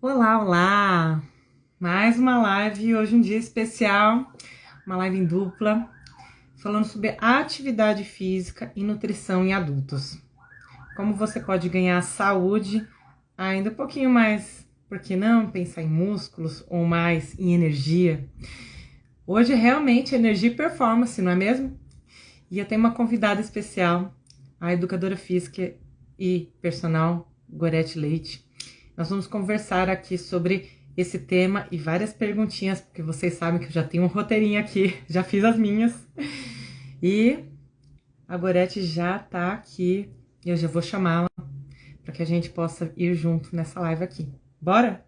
Olá, olá! Mais uma live, hoje um dia especial, uma live em dupla, falando sobre atividade física e nutrição em adultos. Como você pode ganhar saúde, ainda um pouquinho mais, por que não, pensar em músculos ou mais em energia. Hoje é realmente energia e performance, não é mesmo? E eu tenho uma convidada especial, a educadora física e personal Gorete Leite. Nós vamos conversar aqui sobre esse tema e várias perguntinhas, porque vocês sabem que eu já tenho um roteirinho aqui, já fiz as minhas. E a Gorete já tá aqui, e eu já vou chamá-la para que a gente possa ir junto nessa live aqui. Bora?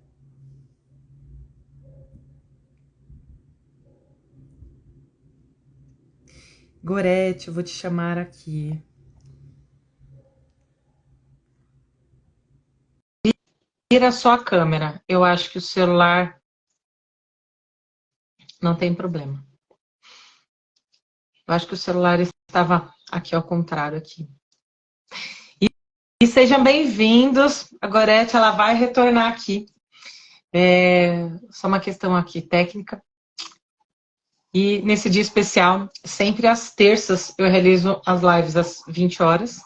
Gorete, eu vou te chamar aqui. Tira só a câmera. Eu acho que o celular não tem problema. Eu acho que o celular estava aqui ao contrário aqui. E sejam bem-vindos. A Gorete, ela vai retornar aqui. Só uma questão aqui técnica. E nesse dia especial, sempre às terças, eu realizo as lives às 20 horas.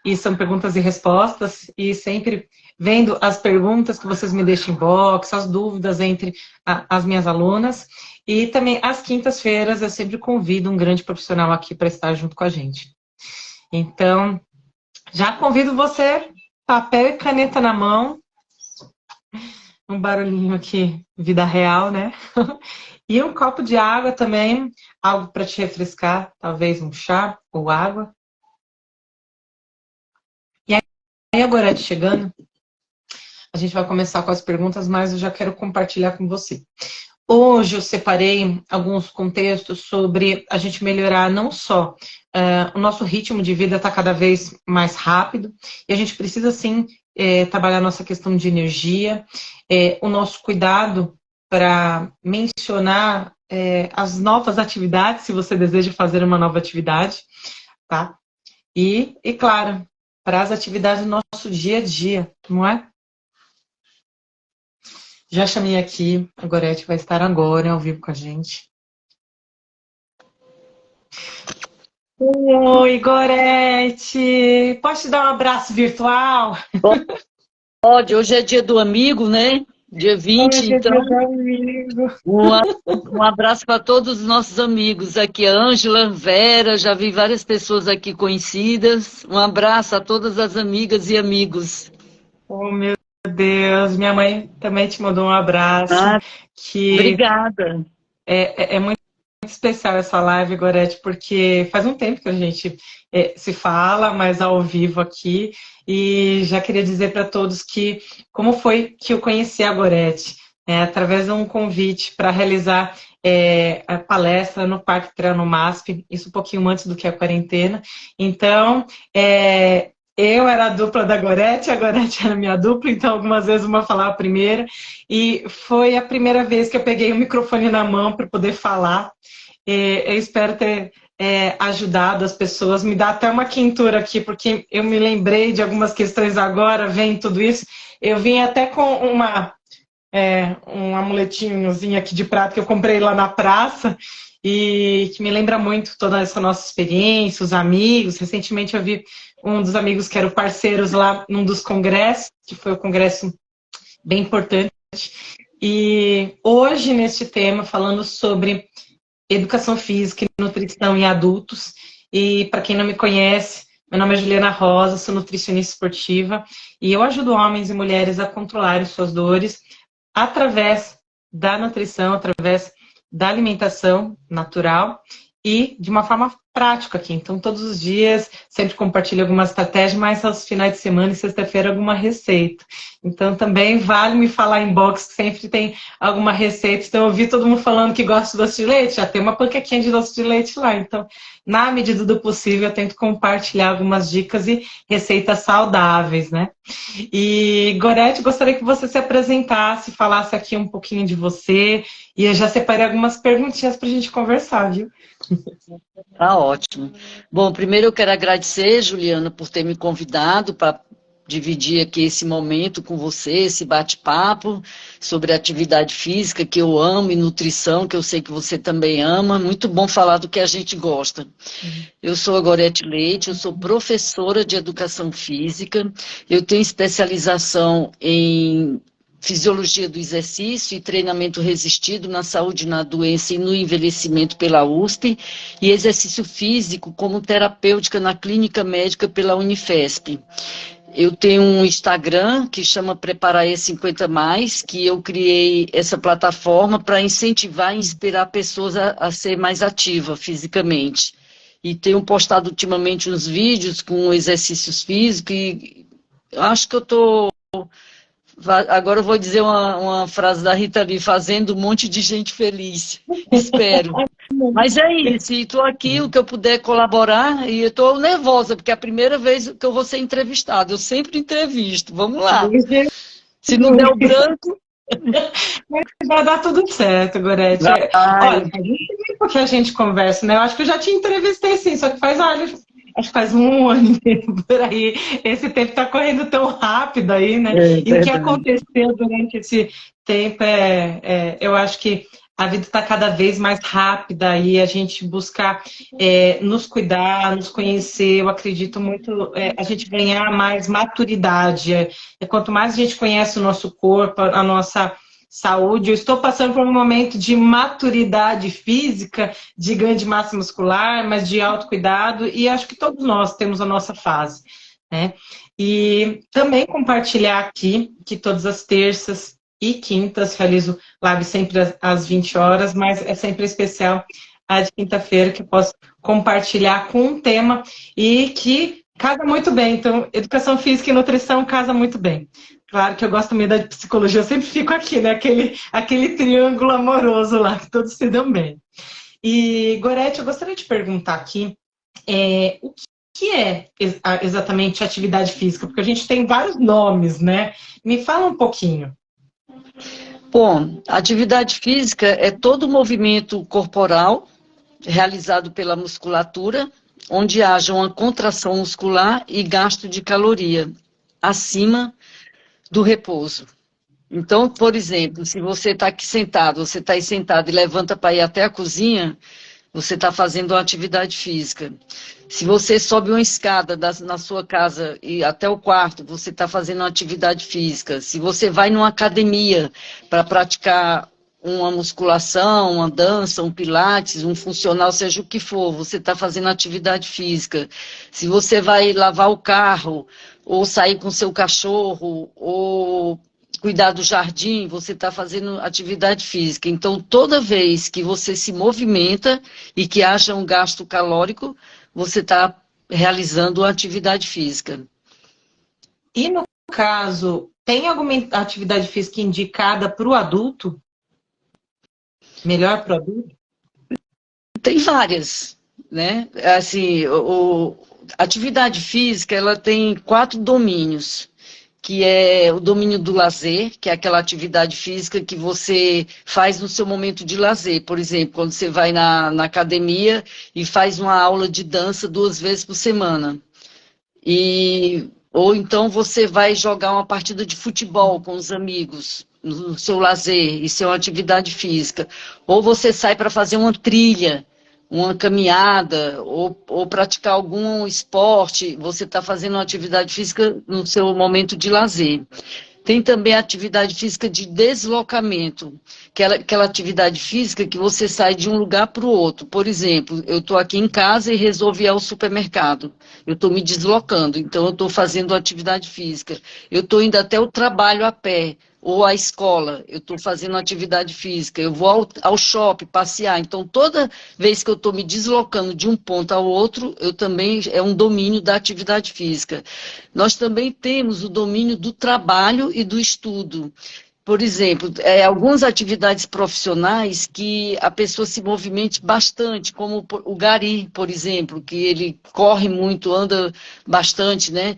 E são perguntas e respostas. E sempre vendo as perguntas que vocês me deixam em box, as dúvidas entre as minhas alunas. E também às quintas-feiras eu sempre convido um grande profissional aqui para estar junto com a gente. Então, já convido você, papel e caneta na mão. Um barulhinho aqui, vida real, né? E um copo de água também, algo para te refrescar, talvez um chá ou água. E aí, agora chegando, a gente vai começar com as perguntas, mas eu já quero compartilhar com você. Hoje eu separei alguns contextos sobre a gente melhorar não só o nosso ritmo de vida está cada vez mais rápido, e a gente precisa sim trabalhar nossa questão de energia, o nosso cuidado para mencionar as novas atividades, se você deseja fazer uma nova atividade, tá? E claro, para as atividades do nosso dia a dia, não é? Já chamei aqui, a Gorete vai estar agora ao vivo com a gente. Oi, Gorete! Posso te dar um abraço virtual? Pode, hoje é dia do amigo, né? Dia 20, Hoje é então dia do amigo. um abraço para todos os nossos amigos aqui, a Ângela, Vera, já vi várias pessoas aqui conhecidas. Um abraço a todas as amigas e amigos. Oh, meu Deus, minha mãe também te mandou um abraço, Ah, que obrigada. é muito especial essa live, Gorete, porque faz um tempo que a gente se fala, mas ao vivo aqui, e já queria dizer para todos que como foi que eu conheci a Gorete, através de um convite para realizar a palestra no Parque Triângulo MASP, isso um pouquinho antes do que a quarentena. Então, eu era a dupla da Gorete, a Gorete era a minha dupla, então algumas vezes uma falava a primeira, e foi a primeira vez que eu peguei o microfone na mão para poder falar. Eu espero ter ajudado as pessoas. Me dá até uma quentura aqui, porque eu me lembrei de algumas questões agora, vendo tudo isso. Eu vim até com um amuletinhozinho aqui de prata que eu comprei lá na praça e que me lembra muito toda essa nossa experiência, os amigos. Recentemente eu vi um dos amigos que eram parceiros lá num dos congressos, que foi o congresso bem importante. E hoje, neste tema, falando sobre educação física e nutrição em adultos. E para quem não me conhece, meu nome é Juliana Rosa, sou nutricionista esportiva e eu ajudo homens e mulheres a controlarem suas dores através da nutrição, através da alimentação natural e de uma forma prática aqui. Então, todos os dias, sempre compartilho alguma estratégia, mas aos finais de semana e sexta-feira alguma receita. Então, também vale me falar em box, que sempre tem alguma receita. Então, eu ouvi todo mundo falando que gosta de doce de leite, já tem uma panquequinha de doce de leite lá. Então, na medida do possível, eu tento compartilhar algumas dicas e receitas saudáveis, né? E, Gorete, gostaria que você se apresentasse, falasse aqui um pouquinho de você, e eu já separei algumas perguntinhas para a gente conversar, viu? Tá ótimo. Bom, primeiro eu quero agradecer, Juliana, por ter me convidado para dividir aqui esse momento com você, esse bate-papo sobre atividade física, que eu amo, e nutrição, que eu sei que você também ama. Muito bom falar do que a gente gosta. Eu sou a Gorete Leite, eu sou professora de educação física, eu tenho especialização em fisiologia do exercício e treinamento resistido na saúde, na doença e no envelhecimento pela USP, e exercício físico como terapêutica na clínica médica pela Unifesp. Eu tenho um Instagram que chama Preparaê 50 Mais, que eu criei essa plataforma para incentivar e inspirar pessoas a ser mais ativa fisicamente. E tenho postado ultimamente uns vídeos com exercícios físicos e acho que eu estou... Agora eu vou dizer uma frase da Rita Lee, fazendo um monte de gente feliz. Espero. Mas é isso, e estou aqui, o que eu puder colaborar, e eu estou nervosa, porque é a primeira vez que eu vou ser entrevistada. Eu sempre entrevisto, vamos lá. Se não der o branco... Vai dar tudo certo, Gorete. Olha, faz muito tempo que a gente conversa, né? Eu acho que eu já te entrevistei, sim, só que acho que faz um ano por aí. Esse tempo está correndo tão rápido aí, né? E o que aconteceu durante esse tempo eu acho que a vida está cada vez mais rápida e a gente buscar nos cuidar, nos conhecer. Eu acredito muito a gente ganhar mais maturidade. Quanto mais a gente conhece o nosso corpo, a nossa saúde. Eu estou passando por um momento de maturidade física, de ganho de massa muscular, mas de autocuidado, e acho que todos nós temos a nossa fase, né? E também compartilhar aqui que todas as terças e quintas realizo live sempre às 20 horas, mas é sempre especial a de quinta-feira, que eu posso compartilhar com um tema e que casa muito bem. Então, educação física e nutrição casa muito bem. Claro que eu gosto também da psicologia, eu sempre fico aqui, né? Aquele triângulo amoroso lá, que todos se dão bem. E, Gorete, eu gostaria de perguntar aqui o que é exatamente atividade física? Porque a gente tem vários nomes, né? Me fala um pouquinho. Bom, atividade física é todo movimento corporal realizado pela musculatura, onde haja uma contração muscular e gasto de caloria acima do repouso. Então, por exemplo, se você está aqui sentado, você está aí sentado e levanta para ir até a cozinha, você está fazendo uma atividade física. Se você sobe uma escada na sua casa e até o quarto, você está fazendo uma atividade física. Se você vai numa academia para praticar uma musculação, uma dança, um pilates, um funcional, seja o que for, você está fazendo atividade física. Se você vai lavar o carro, ou sair com seu cachorro, ou cuidar do jardim, você está fazendo atividade física. Então, toda vez que você se movimenta e que haja um gasto calórico, você está realizando uma atividade física. E no caso, tem alguma atividade física indicada para o adulto? Melhor para o adulto? Tem várias, né? Assim, atividade física, ela tem 4 domínios, que é o domínio do lazer, que é aquela atividade física que você faz no seu momento de lazer. Por exemplo, quando você vai na academia e faz uma aula de dança 2 vezes por semana. Ou então você vai jogar uma partida de futebol com os amigos, no seu lazer, isso é uma atividade física. Ou você sai para fazer uma trilha, uma caminhada, ou praticar algum esporte, você está fazendo uma atividade física no seu momento de lazer. Tem também a atividade física de deslocamento, que é aquela atividade física que você sai de um lugar para o outro. Por exemplo, eu estou aqui em casa e resolvi ir ao supermercado. Eu estou me deslocando, então eu estou fazendo atividade física. Eu estou indo até o trabalho a pé, ou à escola, eu estou fazendo atividade física. Eu vou ao shopping passear. Então, toda vez que eu estou me deslocando de um ponto ao outro, eu também é um domínio da atividade física. Nós também temos o domínio do trabalho e do estudo. Por exemplo, algumas atividades profissionais que a pessoa se movimente bastante, como o gari, por exemplo, que ele corre muito, anda bastante, né?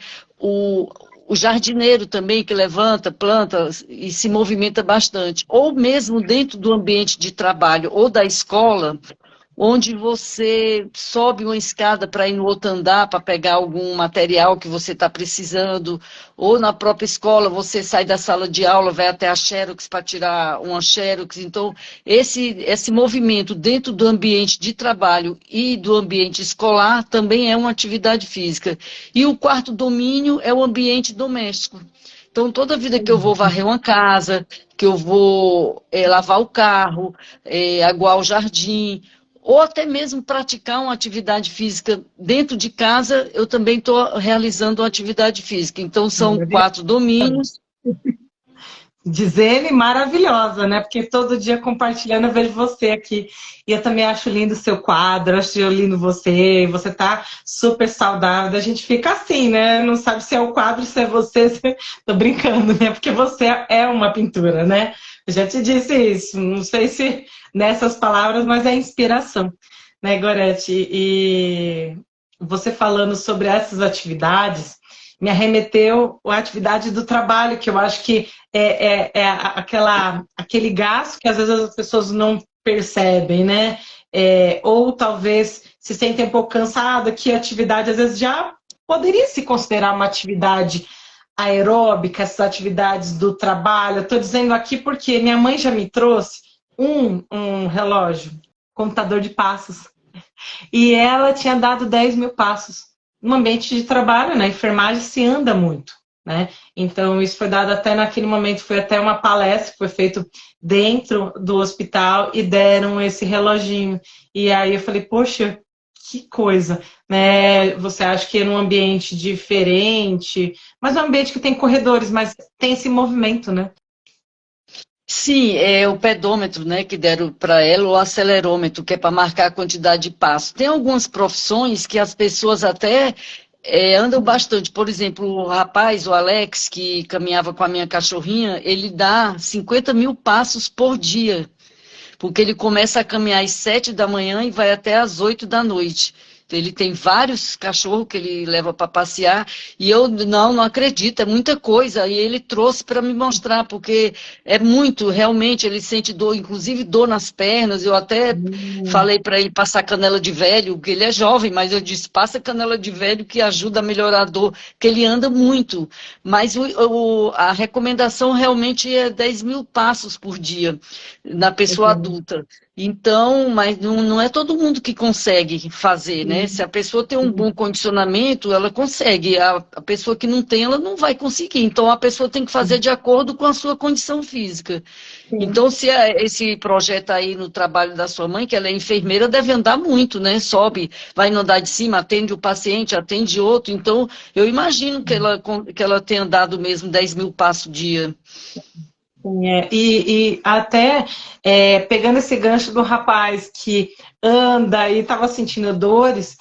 O jardineiro também, que levanta, planta e se movimenta bastante. Ou mesmo dentro do ambiente de trabalho ou da escola, onde você sobe uma escada para ir no outro andar, para pegar algum material que você está precisando, ou na própria escola você sai da sala de aula, vai até a Xerox para tirar uma Xerox. Então, esse movimento dentro do ambiente de trabalho e do ambiente escolar também é uma atividade física. E o quarto domínio é o ambiente doméstico. Então, toda vida que eu vou varrer uma casa, que eu vou lavar o carro, aguar o jardim, ou até mesmo praticar uma atividade física dentro de casa, eu também estou realizando uma atividade física. Então, são 4 domínios. Diz ele, maravilhosa, né? Porque todo dia compartilhando eu vejo você aqui. E eu também acho lindo o seu quadro, acho lindo você. Você tá super saudável. A gente fica assim, né? Não sabe se é o quadro, se é você. Se... Tô brincando, né? Porque você é uma pintura, né? Eu já te disse isso. Não sei se nessas palavras, mas é inspiração, né, Gorete? E você falando sobre essas atividades me arremeteu à atividade do trabalho, que eu acho que aquele gasto que às vezes as pessoas não percebem, né? Ou talvez se sentem um pouco cansadas, que a atividade às vezes já poderia se considerar uma atividade aeróbica, essas atividades do trabalho. Eu estou dizendo aqui porque minha mãe já me trouxe um relógio, contador de passos, e ela tinha dado 10.000 passos. No ambiente de trabalho, na enfermagem, se anda muito, né? Então, isso foi dado até naquele momento, foi até uma palestra que foi feita dentro do hospital e deram esse reloginho. E aí eu falei, poxa, que coisa, né? Você acha que é num ambiente diferente, mas é um ambiente que tem corredores, mas tem esse movimento, né? Sim, é o pedômetro, né, que deram para ela, o acelerômetro, que é para marcar a quantidade de passos. Tem algumas profissões que as pessoas até andam bastante. Por exemplo, o rapaz, o Alex, que caminhava com a minha cachorrinha, ele dá 50.000 passos por dia, porque ele começa a caminhar às 7 da manhã e vai até às 8 da noite. Ele tem vários cachorros que ele leva para passear e eu não acredito, é muita coisa. E ele trouxe para me mostrar, porque é muito, realmente, ele sente dor, inclusive dor nas pernas. Eu até falei para ele passar canela de velho, porque ele é jovem, mas eu disse, passa canela de velho que ajuda a melhorar a dor, porque ele anda muito. Mas a recomendação realmente é 10.000 passos por dia na pessoa adulta. Então, mas não é todo mundo que consegue fazer, né? Se a pessoa tem um bom condicionamento, ela consegue. A pessoa que não tem, ela não vai conseguir. Então, a pessoa tem que fazer de acordo com a sua condição física. Então, se esse projeto aí no trabalho da sua mãe, que ela é enfermeira, deve andar muito, né? Sobe, vai no andar de cima, atende o paciente, atende outro. Então, eu imagino que ela tenha andado mesmo 10.000 passos dia. E até pegando esse gancho do rapaz que anda e estava sentindo dores,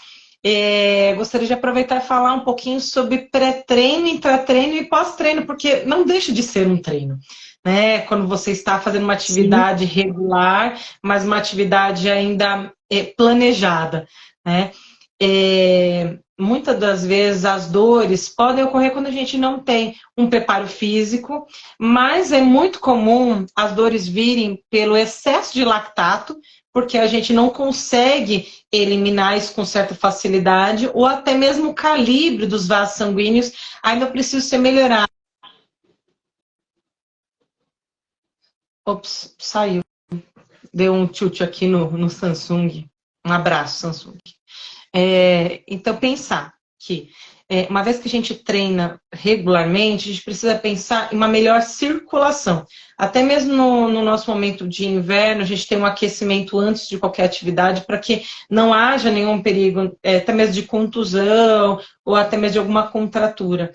gostaria de aproveitar e falar um pouquinho sobre pré-treino, intra-treino e pós-treino, porque não deixa de ser um treino, né? Quando você está fazendo uma atividade regular, mas uma atividade ainda planejada, né? Muitas das vezes as dores podem ocorrer quando a gente não tem um preparo físico, mas é muito comum as dores virem pelo excesso de lactato, porque a gente não consegue eliminar isso com certa facilidade, ou até mesmo o calibre dos vasos sanguíneos ainda precisa ser melhorado. Ops, saiu. Deu um tilt aqui no Samsung. Um abraço, Samsung. Então, pensar que, uma vez que a gente treina regularmente, a gente precisa pensar em uma melhor circulação. Até mesmo no nosso momento de inverno, a gente tem um aquecimento antes de qualquer atividade para que não haja nenhum perigo, até mesmo de contusão ou até mesmo de alguma contratura.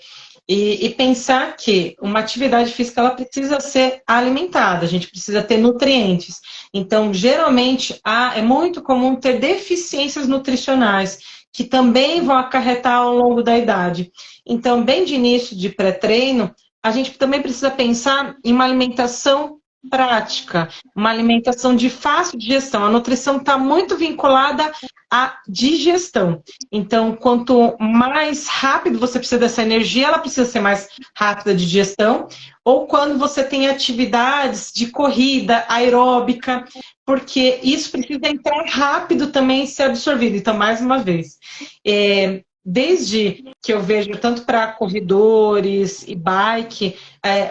E pensar que uma atividade física ela precisa ser alimentada, a gente precisa ter nutrientes. Então, geralmente, é muito comum ter deficiências nutricionais, que também vão acarretar ao longo da idade. Então, bem de início de pré-treino, a gente também precisa pensar em uma alimentação prática, uma alimentação de fácil digestão. A nutrição está muito vinculada a digestão. Então, quanto mais rápido você precisa dessa energia, ela precisa ser mais rápida de digestão. Ou quando você tem atividades de corrida aeróbica, porque isso precisa entrar rápido também e ser absorvido. Então, mais uma vez, desde que eu vejo tanto para corredores e bike,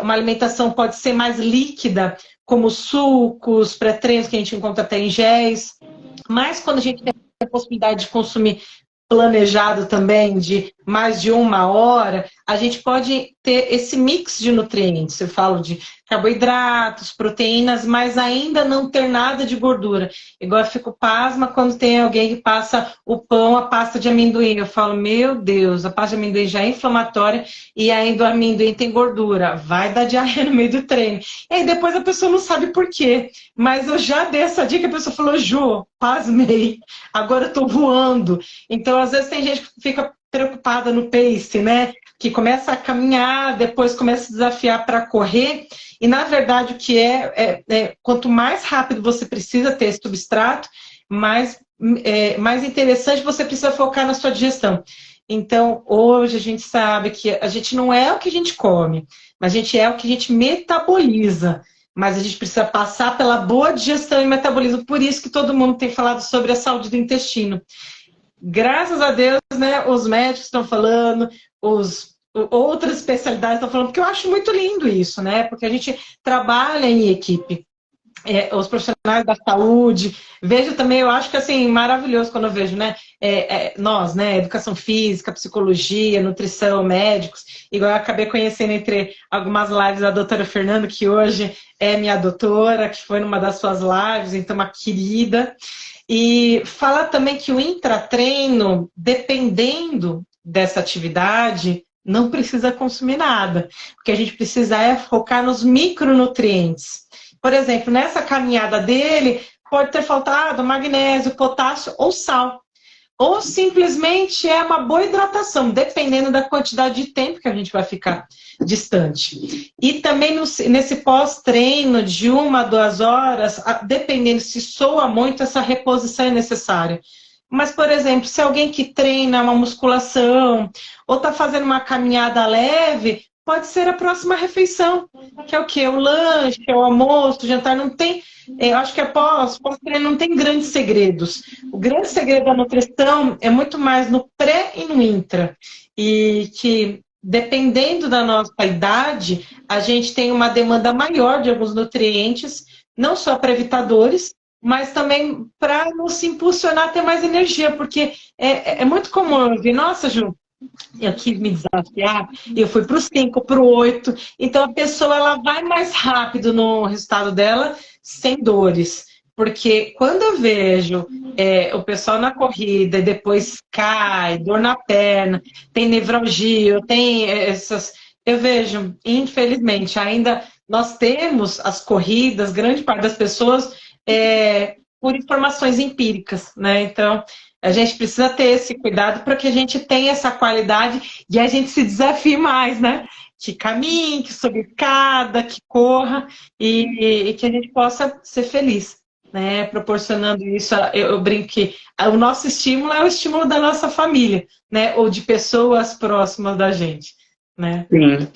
uma alimentação pode ser mais líquida, como sucos, pré-treinos que a gente encontra até em géis, mas quando a gente tem a possibilidade de consumir planejado também, de mais de 1 hora, a gente pode ter esse mix de nutrientes. Eu falo de carboidratos, proteínas, mas ainda não ter nada de gordura. Igual eu fico pasma quando tem alguém que passa o pão, a pasta de amendoim. Eu falo, meu Deus, a pasta de amendoim já é inflamatória e ainda o amendoim tem gordura. Vai dar diarreia no meio do treino. E aí depois a pessoa não sabe por quê. Mas eu já dei essa dica, a pessoa falou, Ju, pasmei, agora eu tô voando. Então, às vezes tem gente que fica preocupada no pace, né? Que começa a caminhar, depois começa a se desafiar para correr. E, na verdade, o que quanto mais rápido você precisa ter esse substrato, mais interessante você precisa focar na sua digestão. Então, hoje a gente sabe que a gente não é o que a gente come, mas a gente é o que a gente metaboliza. Mas a gente precisa passar pela boa digestão e metabolismo. Por isso que todo mundo tem falado sobre a saúde do intestino. Graças a Deus, né, os médicos estão falando, outras especialidades estão falando, porque eu acho muito lindo isso, né? Porque a gente trabalha em equipe. Os profissionais da saúde, vejo também, eu acho que assim, maravilhoso quando eu vejo, né? Nós, né? Educação física, psicologia, nutrição, médicos, igual eu acabei conhecendo entre algumas lives a doutora Fernanda, que hoje é minha doutora, que foi numa das suas lives, então uma querida. E fala também que o intratreino, dependendo dessa atividade, não precisa consumir nada. O que a gente precisa é focar nos micronutrientes. Por exemplo, nessa caminhada dele, pode ter faltado magnésio, potássio ou sal. Ou simplesmente é uma boa hidratação, dependendo da quantidade de tempo que a gente vai ficar distante. E também nesse pós-treino de 1 a 2 horas, dependendo se soa muito, essa reposição é necessária. Mas, por exemplo, se alguém que treina uma musculação ou está fazendo uma caminhada leve, pode ser a próxima refeição, que é o quê? O lanche, o almoço, o jantar, não tem... Eu acho que pós-treino não tem grandes segredos. O grande segredo da nutrição é muito mais no pré e no intra. E que, dependendo da nossa idade, a gente tem uma demanda maior de alguns nutrientes, não só para evitar dores, mas também para nos impulsionar a ter mais energia, porque é muito comum eu ouvir, nossa, Ju, eu quis me desafiar, eu fui para o 5, para o 8, então a pessoa ela vai mais rápido no resultado dela, sem dores. Porque quando eu vejo o pessoal na corrida e depois cai, dor na perna, tem nevralgia, tem essas... Eu vejo, infelizmente, ainda nós temos as corridas, grande parte das pessoas, por informações empíricas, né? Então, a gente precisa ter esse cuidado para que a gente tenha essa qualidade e a gente se desafie mais, né? Que caminhe, que suba escada, que corra e que a gente possa ser feliz, né? Proporcionando isso, eu brinco que o nosso estímulo é o estímulo da nossa família, né? Ou de pessoas próximas da gente, né? Sim.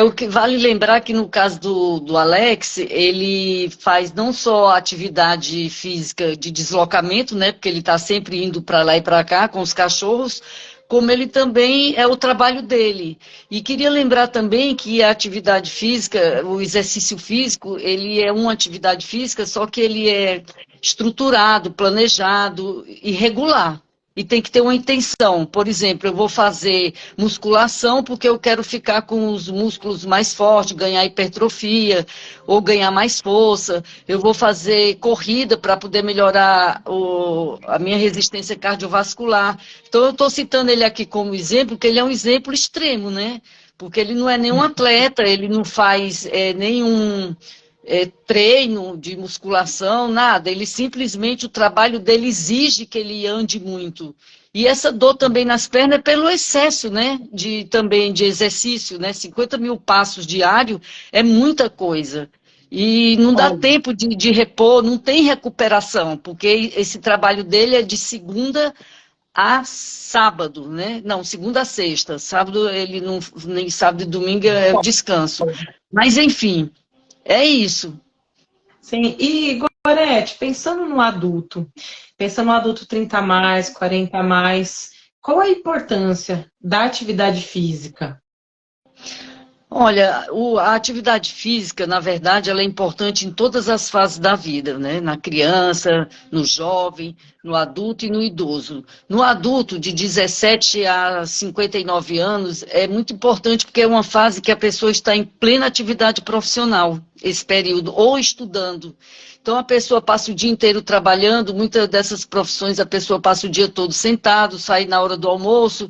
O que vale lembrar que no caso do Alex, ele faz não só atividade física de deslocamento, né? Porque ele está sempre indo para lá e para cá com os cachorros, como ele também é o trabalho dele. E queria lembrar também que a atividade física, o exercício físico, ele é uma atividade física, só que ele é estruturado, planejado e regular. E tem que ter uma intenção. Por exemplo, eu vou fazer musculação porque eu quero ficar com os músculos mais fortes, ganhar hipertrofia ou ganhar mais força. Eu vou fazer corrida para poder melhorar a minha resistência cardiovascular. Então, eu estou citando ele aqui como exemplo, porque ele é um exemplo extremo, né? Porque ele não é nenhum atleta, ele não faz nenhum... treino de musculação, nada. Ele simplesmente, o trabalho dele exige que ele ande muito. E essa dor também nas pernas é pelo excesso, né? Também de exercício, né? 50 mil passos diário é muita coisa. E não dá tempo de repor, não tem recuperação, porque esse trabalho dele é de segunda a sábado, né? Não, segunda a sexta. Sábado ele não, nem sábado e domingo é o descanso. Mas enfim, é isso. Sim, e Gorete, pensando no adulto 30 a mais, 40 a mais, qual a importância da atividade física? Olha, a atividade física, na verdade, ela é importante em todas as fases da vida, né? Na criança, no jovem, no adulto e no idoso. No adulto, de 17 a 59 anos, é muito importante porque é uma fase que a pessoa está em plena atividade profissional, esse período, ou estudando. Então, a pessoa passa o dia inteiro trabalhando, muitas dessas profissões a pessoa passa o dia todo sentado, sai na hora do almoço,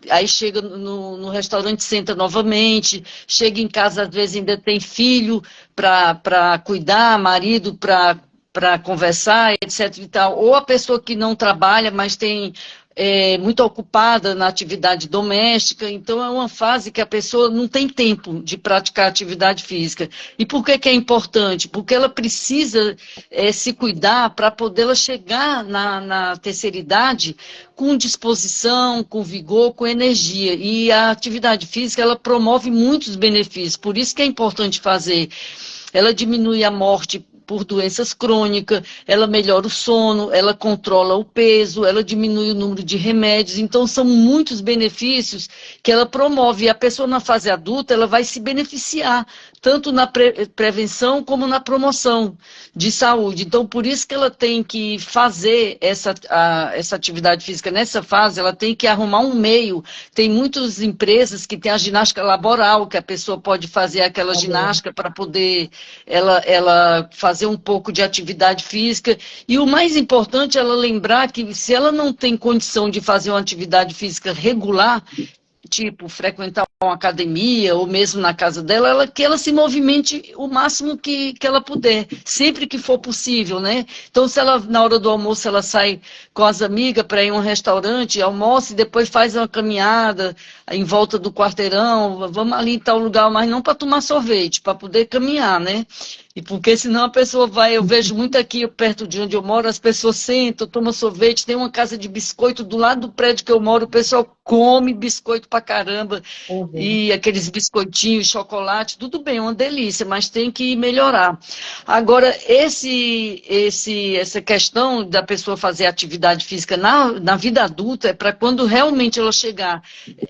aí chega no restaurante, senta novamente, chega em casa, às vezes ainda tem filho para cuidar, marido para conversar, etc. e tal. Ou a pessoa que não trabalha, mas tem muito ocupada na atividade doméstica, então é uma fase que a pessoa não tem tempo de praticar atividade física. E por que que é importante? Porque ela precisa se cuidar para poder ela chegar na terceira idade com disposição, com vigor, com energia. E a atividade física, ela promove muitos benefícios, por isso que é importante fazer. Ela diminui a morte por doenças crônicas, ela melhora o sono, ela controla o peso, ela diminui o número de remédios. Então, são muitos benefícios que ela promove. E a pessoa na fase adulta, ela vai se beneficiar, tanto na prevenção como na promoção de saúde. Então, por isso que ela tem que fazer essa atividade física nessa fase, ela tem que arrumar um meio. Tem muitas empresas que têm a ginástica laboral, que a pessoa pode fazer aquela ginástica para poder ela fazer um pouco de atividade física. E o mais importante é ela lembrar que se ela não tem condição de fazer uma atividade física regular, tipo, frequentar uma academia ou mesmo na casa dela, que ela se movimente o máximo que ela puder, sempre que for possível, né? Então, se ela, na hora do almoço, ela sai com as amigas para ir a um restaurante, almoça e depois faz uma caminhada em volta do quarteirão, vamos ali em tal lugar, mas não para tomar sorvete, para poder caminhar, né? E porque senão a pessoa vai, eu vejo muito aqui perto de onde eu moro, as pessoas sentam, tomam sorvete, tem uma casa de biscoito do lado do prédio que eu moro, o pessoal come biscoito pra caramba, e aqueles biscoitinhos, chocolate, tudo bem, uma delícia, mas tem que melhorar. Agora, essa questão da pessoa fazer atividade física na vida adulta é para quando realmente ela chegar.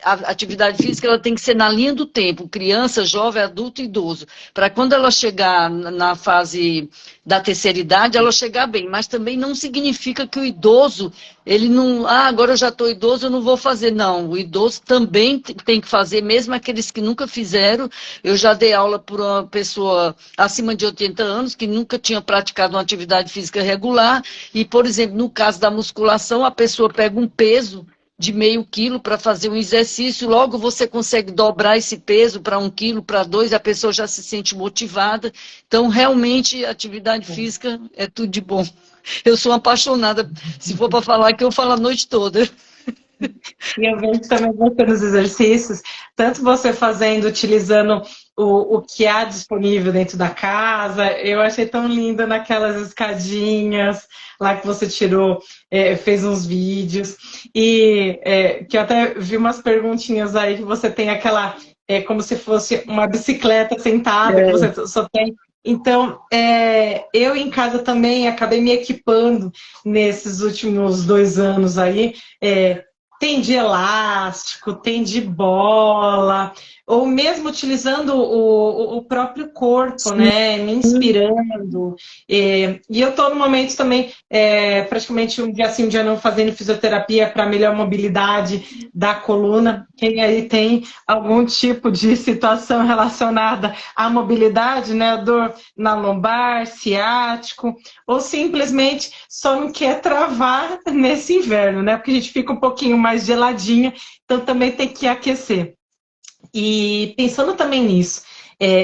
A atividade física ela tem que ser na linha do tempo, criança, jovem, adulto e idoso. Para quando ela chegar na fase da terceira idade, ela chegar bem, mas também não significa que o idoso, ele não, agora eu já estou idoso, eu não vou fazer. Não, o idoso também tem que fazer, mesmo aqueles que nunca fizeram. Eu já dei aula por uma pessoa acima de 80 anos, que nunca tinha praticado uma atividade física regular, e, por exemplo, no caso da musculação, a pessoa pega um peso de meio quilo para fazer um exercício, logo você consegue dobrar esse peso para 1 quilo, para 2, a pessoa já se sente motivada. Então, realmente, atividade física é tudo de bom. Eu sou apaixonada, se for para falar, que eu falo a noite toda. E eu vejo também você nos exercícios, tanto você fazendo, utilizando o que há disponível dentro da casa. Eu achei tão linda naquelas escadinhas lá que você tirou, fez uns vídeos. E que eu até vi umas perguntinhas aí que você tem aquela, como se fosse uma bicicleta sentada, que você só tem. Então, eu em casa também acabei me equipando nesses últimos 2 anos aí. Tem de elástico, tem de bola, ou mesmo utilizando o próprio corpo, né? Me inspirando. E eu estou no momento também, praticamente um dia sim, um dia não, fazendo fisioterapia para melhor mobilidade da coluna. Quem aí tem algum tipo de situação relacionada à mobilidade, né? Dor na lombar, ciático, ou simplesmente só não quer travar nesse inverno, né? Porque a gente fica um pouquinho mais geladinha, então também tem que aquecer. E pensando também nisso,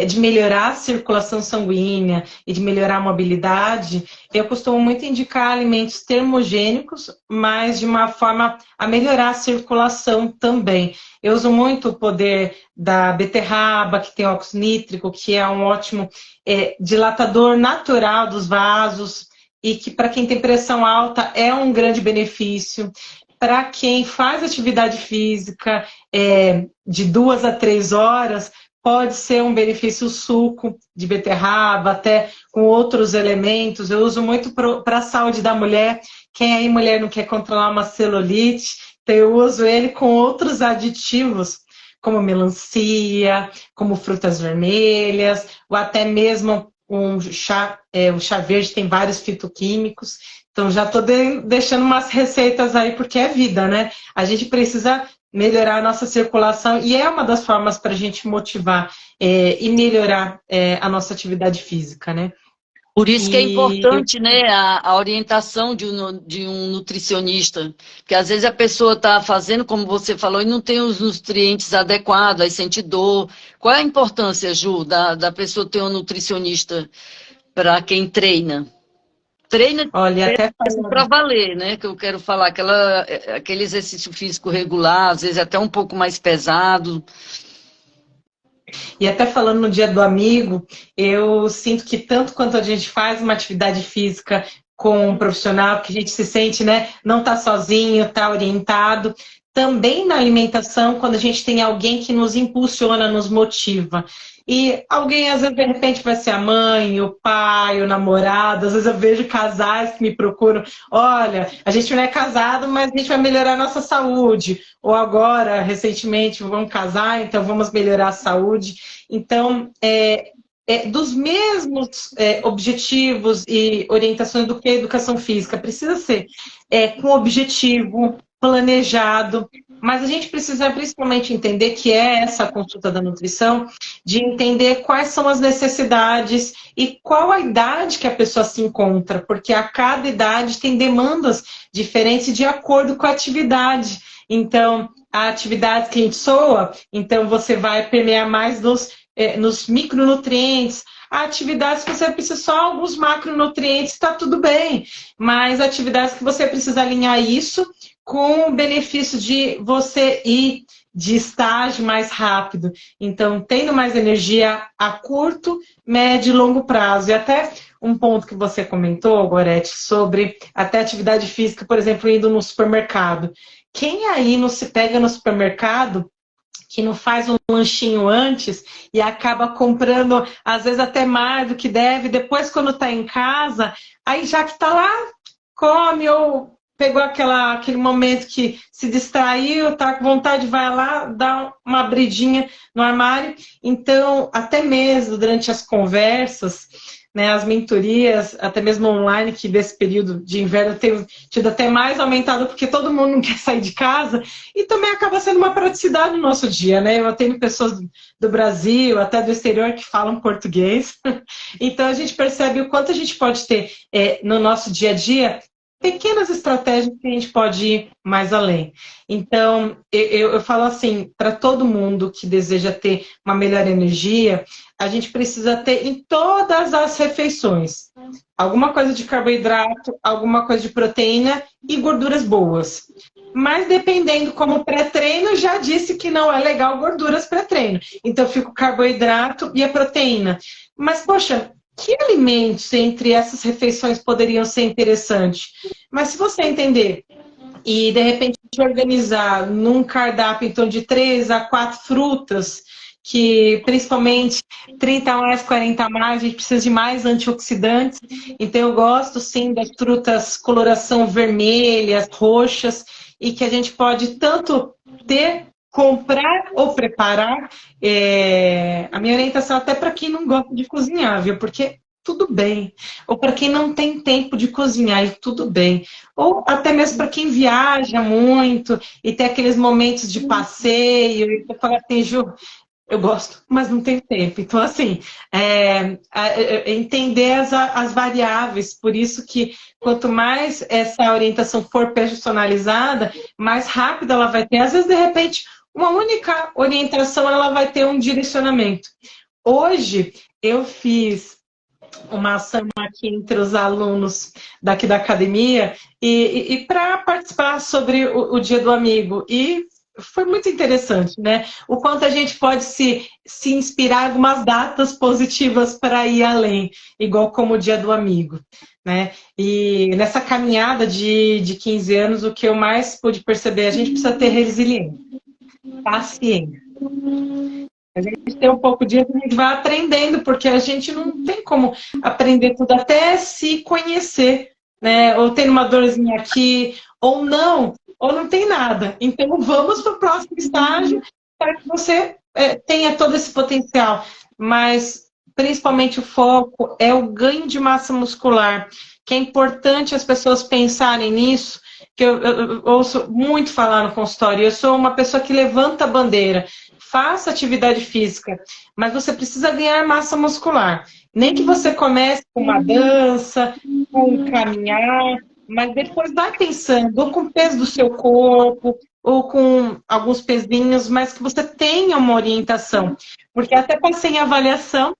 de melhorar a circulação sanguínea e de melhorar a mobilidade, eu costumo muito indicar alimentos termogênicos, mas de uma forma a melhorar a circulação também. Eu uso muito o poder da beterraba, que tem óxido nítrico, que é um ótimo dilatador natural dos vasos, e que para quem tem pressão alta é um grande benefício. Para quem faz atividade física de 2 a 3 horas, pode ser um benefício o suco de beterraba, até com outros elementos. Eu uso muito para a saúde da mulher. Quem aí, mulher, não quer controlar uma celulite, então eu uso ele com outros aditivos, como melancia, como frutas vermelhas, ou até mesmo o chá verde tem vários fitoquímicos. Então já estou deixando umas receitas aí, porque é vida, né? A gente precisa melhorar a nossa circulação, e é uma das formas para a gente motivar e melhorar a nossa atividade física, né? Por isso que é importante, né, a orientação de um nutricionista, porque às vezes a pessoa está fazendo, como você falou, e não tem os nutrientes adequados, aí sente dor. Qual é a importância, Ju, da pessoa ter um nutricionista para quem treina? Treina para valer, né? Que eu quero falar, aquele exercício físico regular, às vezes até um pouco mais pesado. E até falando no Dia do Amigo, eu sinto que tanto quanto a gente faz uma atividade física com um profissional, que a gente se sente, né, não está sozinho, está orientado, também na alimentação, quando a gente tem alguém que nos impulsiona, nos motiva. E alguém, às vezes, de repente, vai ser a mãe, o pai, o namorado. Às vezes eu vejo casais que me procuram. Olha, a gente não é casado, mas a gente vai melhorar a nossa saúde. Ou agora, recentemente, vamos casar, então vamos melhorar a saúde. Então, dos mesmos objetivos e orientações do que a educação física. Precisa ser com objetivo, planejado, mas a gente precisa principalmente entender que essa consulta da nutrição, de entender quais são as necessidades e qual a idade que a pessoa se encontra, porque a cada idade tem demandas diferentes de acordo com a atividade. Então, a atividade que a gente soa, então você vai permear mais nos micronutrientes. Há atividades que você precisa só alguns macronutrientes, está tudo bem. Mas atividades que você precisa alinhar isso com o benefício de você ir de estágio mais rápido. Então, tendo mais energia a curto, médio e longo prazo. E até um ponto que você comentou, Gorete, sobre até atividade física, por exemplo, indo no supermercado. Quem aí não se pega no supermercado que não faz um lanchinho antes e acaba comprando, às vezes, até mais do que deve, depois, quando está em casa, aí já que está lá, come, ou pegou aquele momento que se distraiu, tá com vontade, vai lá, dá uma abridinha no armário. Então, até mesmo durante as conversas, né, as mentorias, até mesmo online, que desse período de inverno tem tido até mais aumentado, porque todo mundo não quer sair de casa, e também acaba sendo uma praticidade no nosso dia, né? Eu tenho pessoas do Brasil, até do exterior, que falam português. Então, a gente percebe o quanto a gente pode ter no nosso dia a dia pequenas estratégias que a gente pode ir mais além. Então, eu falo assim, para todo mundo que deseja ter uma melhor energia, a gente precisa ter em todas as refeições alguma coisa de carboidrato, alguma coisa de proteína e gorduras boas. Mas dependendo, como pré-treino, já disse que não é legal gorduras pré-treino. Então, fica o carboidrato e a proteína. Mas, poxa, que alimentos entre essas refeições poderiam ser interessantes? Mas se você entender e, de repente, organizar num cardápio então, de 3 a 4 frutas, que principalmente 30 a mais, 40 a mais, a gente precisa de mais antioxidantes. Então, eu gosto, sim, das frutas coloração vermelhas, roxas, e que a gente pode tanto ter, comprar ou preparar. A minha orientação até para quem não gosta de cozinhar, viu? Porque tudo bem. Ou para quem não tem tempo de cozinhar, e tudo bem. Ou até mesmo para quem viaja muito e tem aqueles momentos de passeio, e você fala assim, Ju, eu gosto, mas não tenho tempo. Então, assim, entender as variáveis. Por isso que quanto mais essa orientação for personalizada, mais rápido ela vai ter. Às vezes, de repente, uma única orientação, ela vai ter um direcionamento. Hoje, eu fiz uma ação aqui entre os alunos daqui da academia e para participar sobre o Dia do Amigo. E foi muito interessante, né? O quanto a gente pode se inspirar em algumas datas positivas para ir além, igual como o Dia do Amigo, né? E nessa caminhada de 15 anos, o que eu mais pude perceber, a gente precisa ter resiliência, paciência. A gente tem um pouco disso, a gente vai aprendendo, porque a gente não tem como aprender tudo, até se conhecer, né? Ou tem uma dorzinha aqui, ou não tem nada. Então, vamos para o próximo estágio para que você tenha todo esse potencial. Mas, principalmente, o foco é o ganho de massa muscular, que é importante as pessoas pensarem nisso, que eu ouço muito falar no consultório. Eu sou uma pessoa que levanta a bandeira. Faça atividade física, mas você precisa ganhar massa muscular. Nem que você comece com uma dança, com um caminhar, mas depois vai pensando, ou com o peso do seu corpo, ou com alguns pezinhos, mas que você tenha uma orientação. Porque até passei em avaliação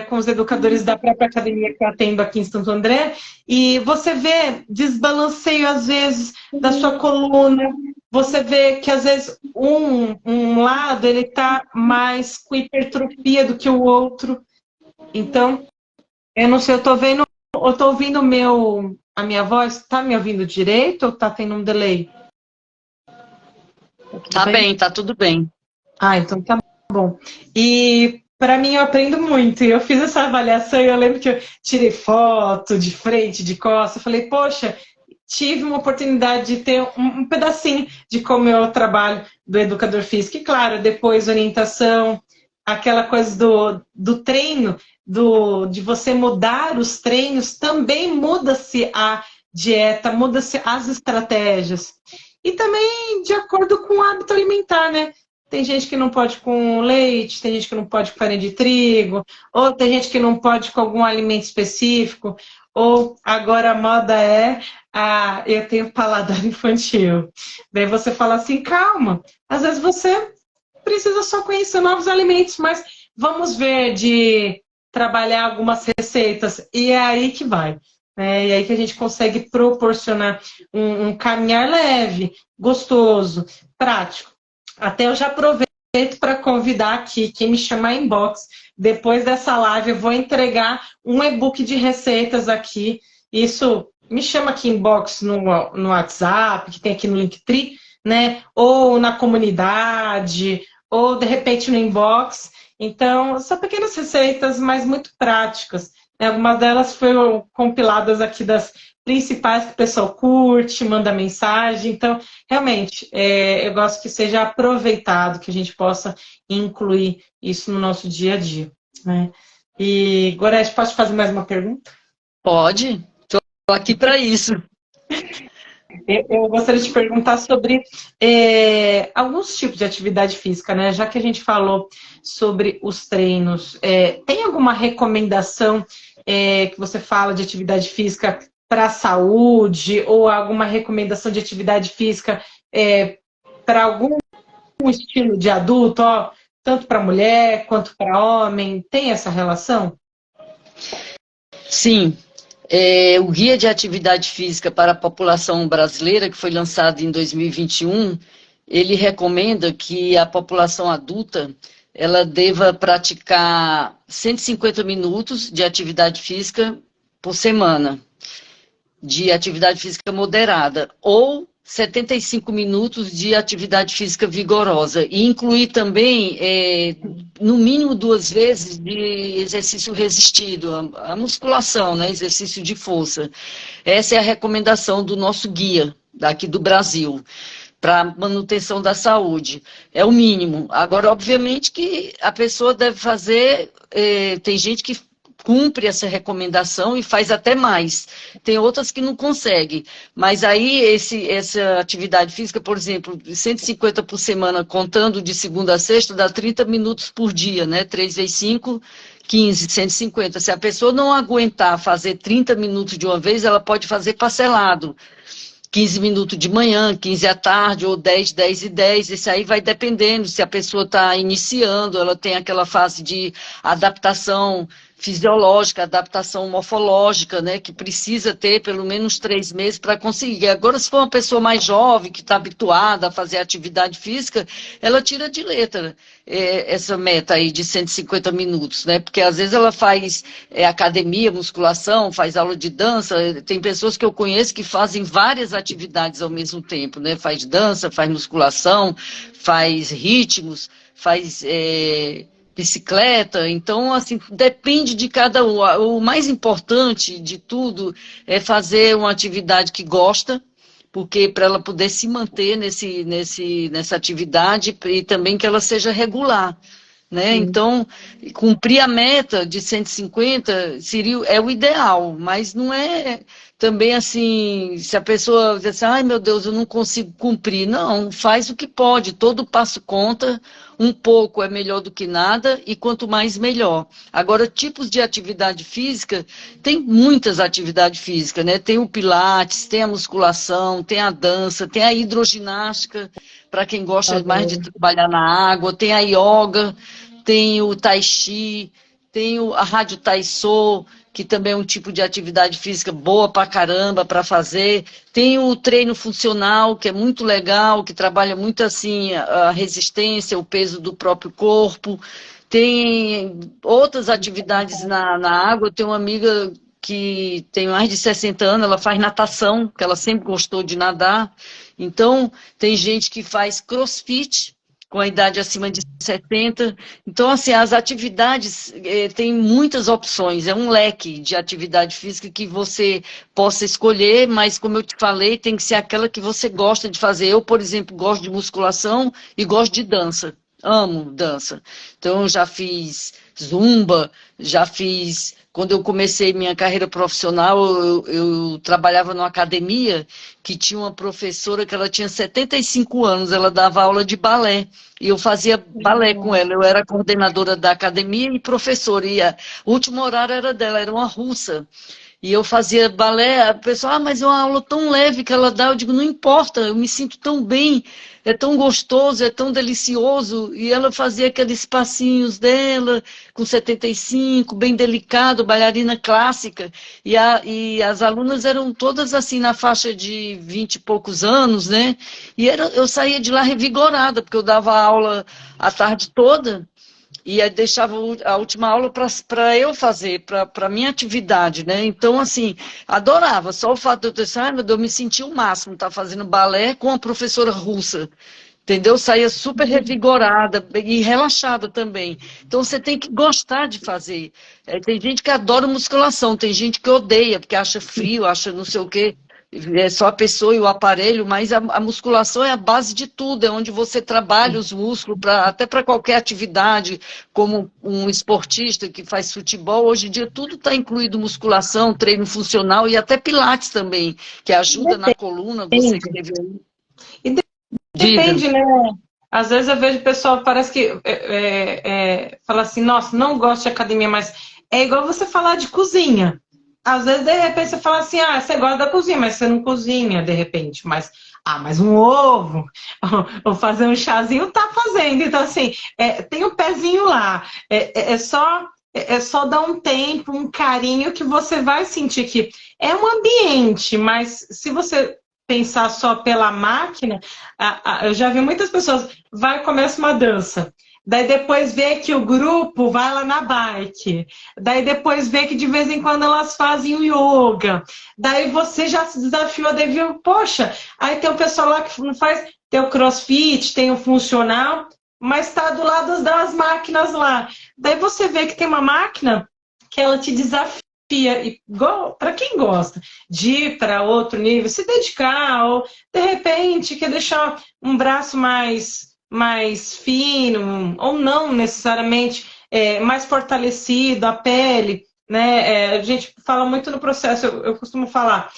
com os educadores da própria academia que eu atendo aqui em Santo André, e você vê desbalanceio, às vezes, da sua coluna, você vê que, às vezes, um lado ele está mais com hipertrofia do que o outro. Então, eu não sei, eu tô ouvindo a minha voz, tá me ouvindo direito ou tá tendo um delay? Tá bem, tá tudo bem. Ah, então tá bom. E para mim eu aprendo muito. E eu fiz essa avaliação e eu lembro que eu tirei foto de frente, de costas. Eu falei, poxa, tive uma oportunidade de ter um pedacinho de como eu trabalho do educador físico. E claro, depois orientação, aquela coisa do treino, de você mudar os treinos, também muda-se a dieta, muda-se as estratégias. E também de acordo com o hábito alimentar, né? Tem gente que não pode com leite, tem gente que não pode com farinha de trigo, ou tem gente que não pode com algum alimento específico, ou agora a moda eu tenho paladar infantil. Daí você fala assim, calma, às vezes você precisa só conhecer novos alimentos, mas vamos ver de trabalhar algumas receitas, e é aí que vai. E aí que a gente consegue proporcionar um caminhar leve, gostoso, prático. Até eu já aproveito para convidar aqui, quem me chamar inbox, depois dessa live eu vou entregar um e-book de receitas aqui. Isso, me chama aqui inbox no WhatsApp, que tem aqui no Linktree, né? Ou na comunidade, ou de repente no inbox. Então, são pequenas receitas, mas muito práticas. Algumas delas foram compiladas aqui das principais que o pessoal curte, manda mensagem. Então, realmente, eu gosto que seja aproveitado, que a gente possa incluir isso no nosso dia a dia. Né? E, Gorete, posso te fazer mais uma pergunta? Pode, estou aqui para isso. Eu gostaria de te perguntar sobre alguns tipos de atividade física, né? Já que a gente falou sobre os treinos, tem alguma recomendação que você fala de atividade física para a saúde ou alguma recomendação de atividade física para algum estilo de adulto, tanto para mulher quanto para homem? Tem essa relação? Sim. O Guia de Atividade Física para a População Brasileira, que foi lançado em 2021, ele recomenda que a população adulta ela deva praticar 150 minutos de atividade física por semana, de atividade física moderada, ou 75 minutos de atividade física vigorosa, e incluir também, no mínimo 2 vezes, de exercício resistido, a musculação, né? Exercício de força. Essa é a recomendação do nosso guia, daqui do Brasil, para manutenção da saúde. É o mínimo. Agora, obviamente que a pessoa deve fazer, tem gente que cumpre essa recomendação e faz até mais. Tem outras que não conseguem. Mas aí, essa atividade física, por exemplo, 150 por semana, contando de segunda a sexta, dá 30 minutos por dia, né? 3 vezes 5, 15, 150. Se a pessoa não aguentar fazer 30 minutos de uma vez, ela pode fazer parcelado. 15 minutos de manhã, 15 à tarde, ou 10, 10 e 10. Isso aí vai dependendo. Se a pessoa está iniciando, ela tem aquela fase de adaptação fisiológica, adaptação morfológica, né, que precisa ter pelo menos 3 meses para conseguir. Agora, se for uma pessoa mais jovem, que está habituada a fazer atividade física, ela tira de letra essa meta aí de 150 minutos, né, porque às vezes ela faz academia, musculação, faz aula de dança, tem pessoas que eu conheço que fazem várias atividades ao mesmo tempo, né, faz dança, faz musculação, faz ritmos, faz bicicleta, então, assim, depende de cada um. O mais importante de tudo é fazer uma atividade que gosta, porque para ela poder se manter nessa atividade e também que ela seja regular. Né? Então, cumprir a meta de 150 é o ideal, mas não é também assim, se a pessoa diz assim, ai meu Deus, eu não consigo cumprir. Não, faz o que pode, todo passo conta, um pouco é melhor do que nada, e quanto mais, melhor. Agora, tipos de atividade física, tem muitas atividades físicas, né? Tem o pilates, tem a musculação, tem a dança, tem a hidroginástica, para quem gosta mais de trabalhar na água, tem a yoga, tem o tai chi, tem a rádio taiso, que também é um tipo de atividade física boa pra caramba para fazer. Tem o treino funcional, que é muito legal, que trabalha muito assim a resistência, o peso do próprio corpo. Tem outras atividades na água. Eu tenho uma amiga que tem mais de 60 anos, ela faz natação, porque ela sempre gostou de nadar. Então, tem gente que faz crossfit, com a idade acima de 70. Então, assim, as atividades têm muitas opções, é um leque de atividade física que você possa escolher, mas, como eu te falei, tem que ser aquela que você gosta de fazer. Eu, por exemplo, gosto de musculação e gosto de dança. Amo dança. Então, eu já fiz zumba, já fiz... Quando eu comecei minha carreira profissional, eu trabalhava numa academia que tinha uma professora que ela tinha 75 anos, ela dava aula de balé, e eu fazia balé com ela. Eu era coordenadora da academia e professora, e o último horário era dela, era uma russa. E eu fazia balé, a pessoa, mas é uma aula tão leve que ela dá. Eu digo, não importa, eu me sinto tão bem, é tão gostoso, é tão delicioso. E ela fazia aqueles passinhos dela, com 75, bem delicado, bailarina clássica. E as alunas eram todas assim, na faixa de 20 e poucos anos, né? E eu saía de lá revigorada, porque eu dava aula a tarde toda. E aí deixava a última aula para eu fazer, para a minha atividade, né? Então, assim, adorava. Só o fato de eu ter assim, meu Deus, eu me senti o máximo, estar fazendo balé com a professora russa. Entendeu? Saía super revigorada e relaxada também. Então, você tem que gostar de fazer. Tem gente que adora musculação, tem gente que odeia, porque acha frio, acha não sei o quê. É só a pessoa e o aparelho, mas a musculação é a base de tudo, é onde você trabalha os músculos, até para qualquer atividade, como um esportista que faz futebol. Hoje em dia tudo está incluído: musculação, treino funcional e até pilates também, que ajuda na coluna. Você que teve aí. E depende, né? Às vezes eu vejo o pessoal, parece que fala assim, nossa, não gosto de academia, mas é igual você falar de cozinha. Às vezes, de repente, você fala assim, você gosta da cozinha, mas você não cozinha, de repente. Mas um ovo, ou fazer um chazinho, tá fazendo. Então, assim, tem o pezinho lá. É só dar um tempo, um carinho, que você vai sentir que é um ambiente, mas se você pensar só pela máquina, eu já vi muitas pessoas, começa uma dança. Daí depois vê que o grupo vai lá na bike. Daí depois vê que de vez em quando elas fazem o yoga. Daí você já se desafiou, daí viu, poxa, aí tem o pessoal lá que não faz, tem o crossfit, tem o funcional, mas está do lado das máquinas lá. Daí você vê que tem uma máquina que ela te desafia, e para quem gosta de ir para outro nível, se dedicar, ou de repente quer deixar um braço mais fino, ou não necessariamente mais fortalecido, a pele, né? A gente fala muito no processo, eu costumo falar,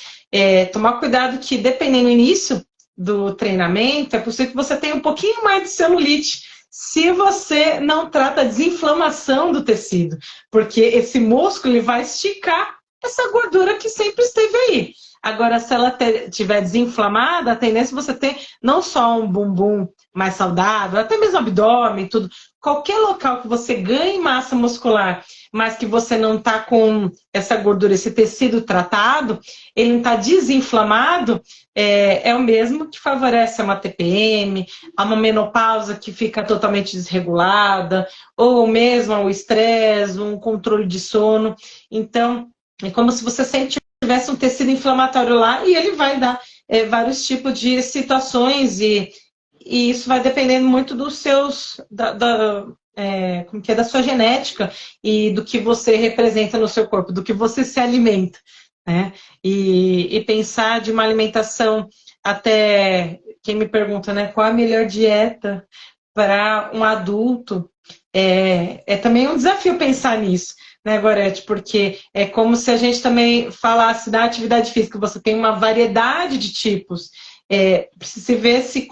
tomar cuidado que, dependendo do início do treinamento, é possível que você tenha um pouquinho mais de celulite, se você não trata a desinflamação do tecido, porque esse músculo ele vai esticar essa gordura que sempre esteve aí. Agora, se ela estiver desinflamada, a tendência é você ter não só um bumbum mais saudável, até mesmo abdômen, tudo. Qualquer local que você ganhe massa muscular, mas que você não está com essa gordura, esse tecido tratado, ele não está desinflamado, é o mesmo que favorece a uma TPM, a uma menopausa que fica totalmente desregulada, ou mesmo o estresse, um controle de sono. Então, é como se você sempre tivesse um tecido inflamatório lá e ele vai dar vários tipos de situações e isso vai dependendo muito dos seus, como que é, da sua genética e do que você representa no seu corpo, do que você se alimenta, né? E pensar de uma alimentação, até quem me pergunta, né, qual a melhor dieta para um adulto, é também um desafio pensar nisso, né, Gorete? Porque é como se a gente também falasse da atividade física, você tem uma variedade de tipos, precisa ver se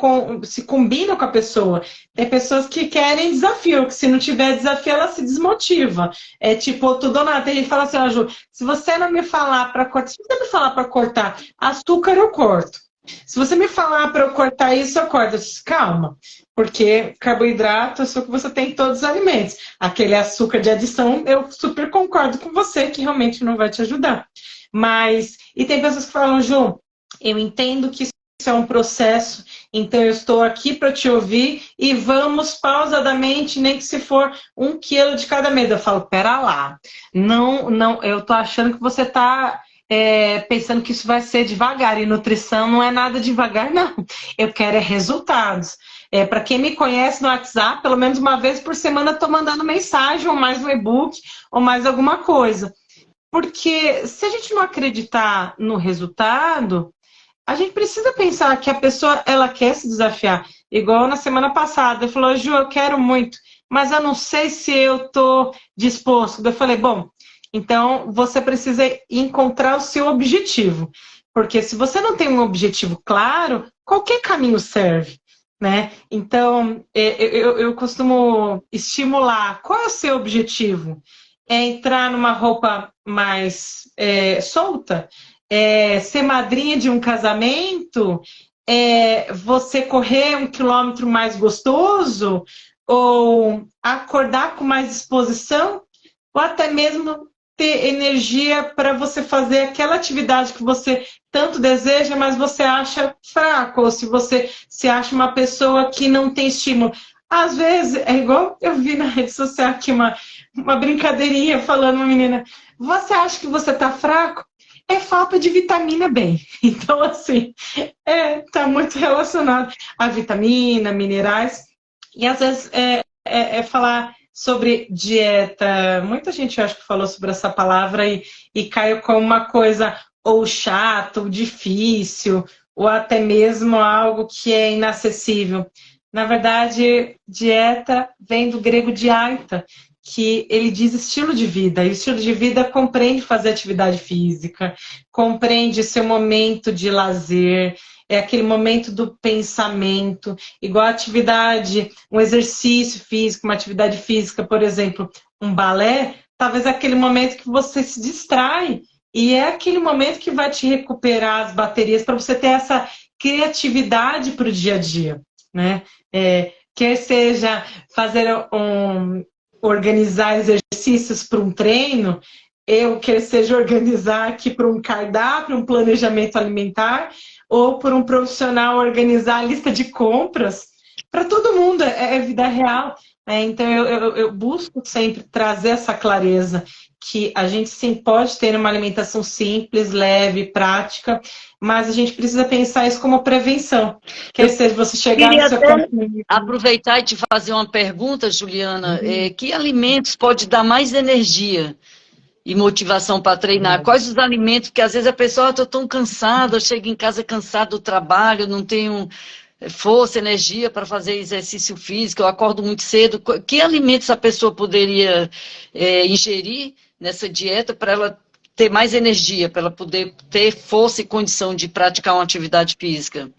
combina com a pessoa. Tem pessoas que querem desafio, que se não tiver desafio, ela se desmotiva. É tipo, tudo ou nada. Tem gente que fala assim, ó, Ju, se você não me falar para cortar, se você me falar para cortar açúcar, eu corto. Se você me falar para eu cortar isso, eu corto. Eu disse, calma, porque carboidrato, açúcar, você tem em todos os alimentos. Aquele açúcar de adição, eu super concordo com você, que realmente não vai te ajudar. Mas, e tem pessoas que falam, Ju, eu entendo que isso é um processo, então eu estou aqui para te ouvir e vamos pausadamente, nem que se for 1 quilo de cada mês. Eu falo, pera lá, não, eu tô achando que você está pensando que isso vai ser devagar, e nutrição não é nada devagar, não. Eu quero resultados. Para quem me conhece no WhatsApp, pelo menos uma vez por semana eu estou mandando mensagem, ou mais um e-book, ou mais alguma coisa. Porque se a gente não acreditar no resultado, a gente precisa pensar que a pessoa, ela quer se desafiar. Igual na semana passada, ele falou, Ju, eu quero muito, mas eu não sei se eu estou disposto. Eu falei, bom, então você precisa encontrar o seu objetivo. Porque se você não tem um objetivo claro, qualquer caminho serve, né? Então, eu costumo estimular. Qual é o seu objetivo? É entrar numa roupa mais solta? Ser madrinha de um casamento, você correr 1 quilômetro mais gostoso, ou acordar com mais disposição, ou até mesmo ter energia para você fazer aquela atividade que você tanto deseja, mas você acha fraco, ou se você se acha uma pessoa que não tem estímulo. Às vezes, é igual eu vi na rede social aqui uma brincadeirinha falando uma menina, você acha que você está fraco? É falta de vitamina B. Então, assim, tá muito relacionado a vitamina, minerais. E às vezes falar sobre dieta. Muita gente, eu acho que falou sobre essa palavra e caiu como uma coisa ou chata, ou difícil, ou até mesmo algo que é inacessível. Na verdade, dieta vem do grego dieta, que ele diz estilo de vida. E o estilo de vida compreende fazer atividade física, compreende seu momento de lazer, é aquele momento do pensamento, igual a atividade, um exercício físico, uma atividade física, por exemplo, um balé, talvez é aquele momento que você se distrai, e é aquele momento que vai te recuperar as baterias para você ter essa criatividade para o dia a dia, né? Quer seja fazer organizar exercícios para um treino, quer seja organizar aqui para um cardápio, um planejamento alimentar, ou por um profissional organizar a lista de compras, para todo mundo, é vida real. Então eu busco sempre trazer essa clareza, que a gente sim pode ter uma alimentação simples, leve, prática, mas a gente precisa pensar isso como prevenção. Quer seja você chegar no seu corpo. Aproveitar e te fazer uma pergunta, Juliana. Que alimentos pode dar mais energia e motivação para treinar? Quais os alimentos? Porque às vezes a pessoa, estou tão cansada, eu chego em casa cansada do trabalho, não tenho força, energia para fazer exercício físico, eu acordo muito cedo. Que alimentos a pessoa poderia ingerir nessa dieta para ela ter mais energia, para ela poder ter força e condição de praticar uma atividade física?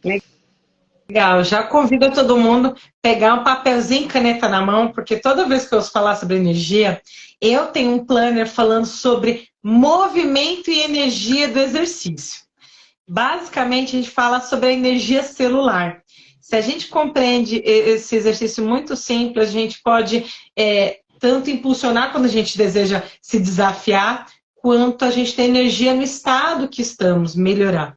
Legal, já convido todo mundo a pegar um papelzinho e caneta na mão, porque toda vez que eu falar sobre energia, eu tenho um planner falando sobre movimento e energia do exercício. Basicamente, a gente fala sobre a energia celular. Se a gente compreende esse exercício muito simples, a gente pode tanto impulsionar quando a gente deseja se desafiar, quanto a gente tem energia no estado que estamos, melhorar.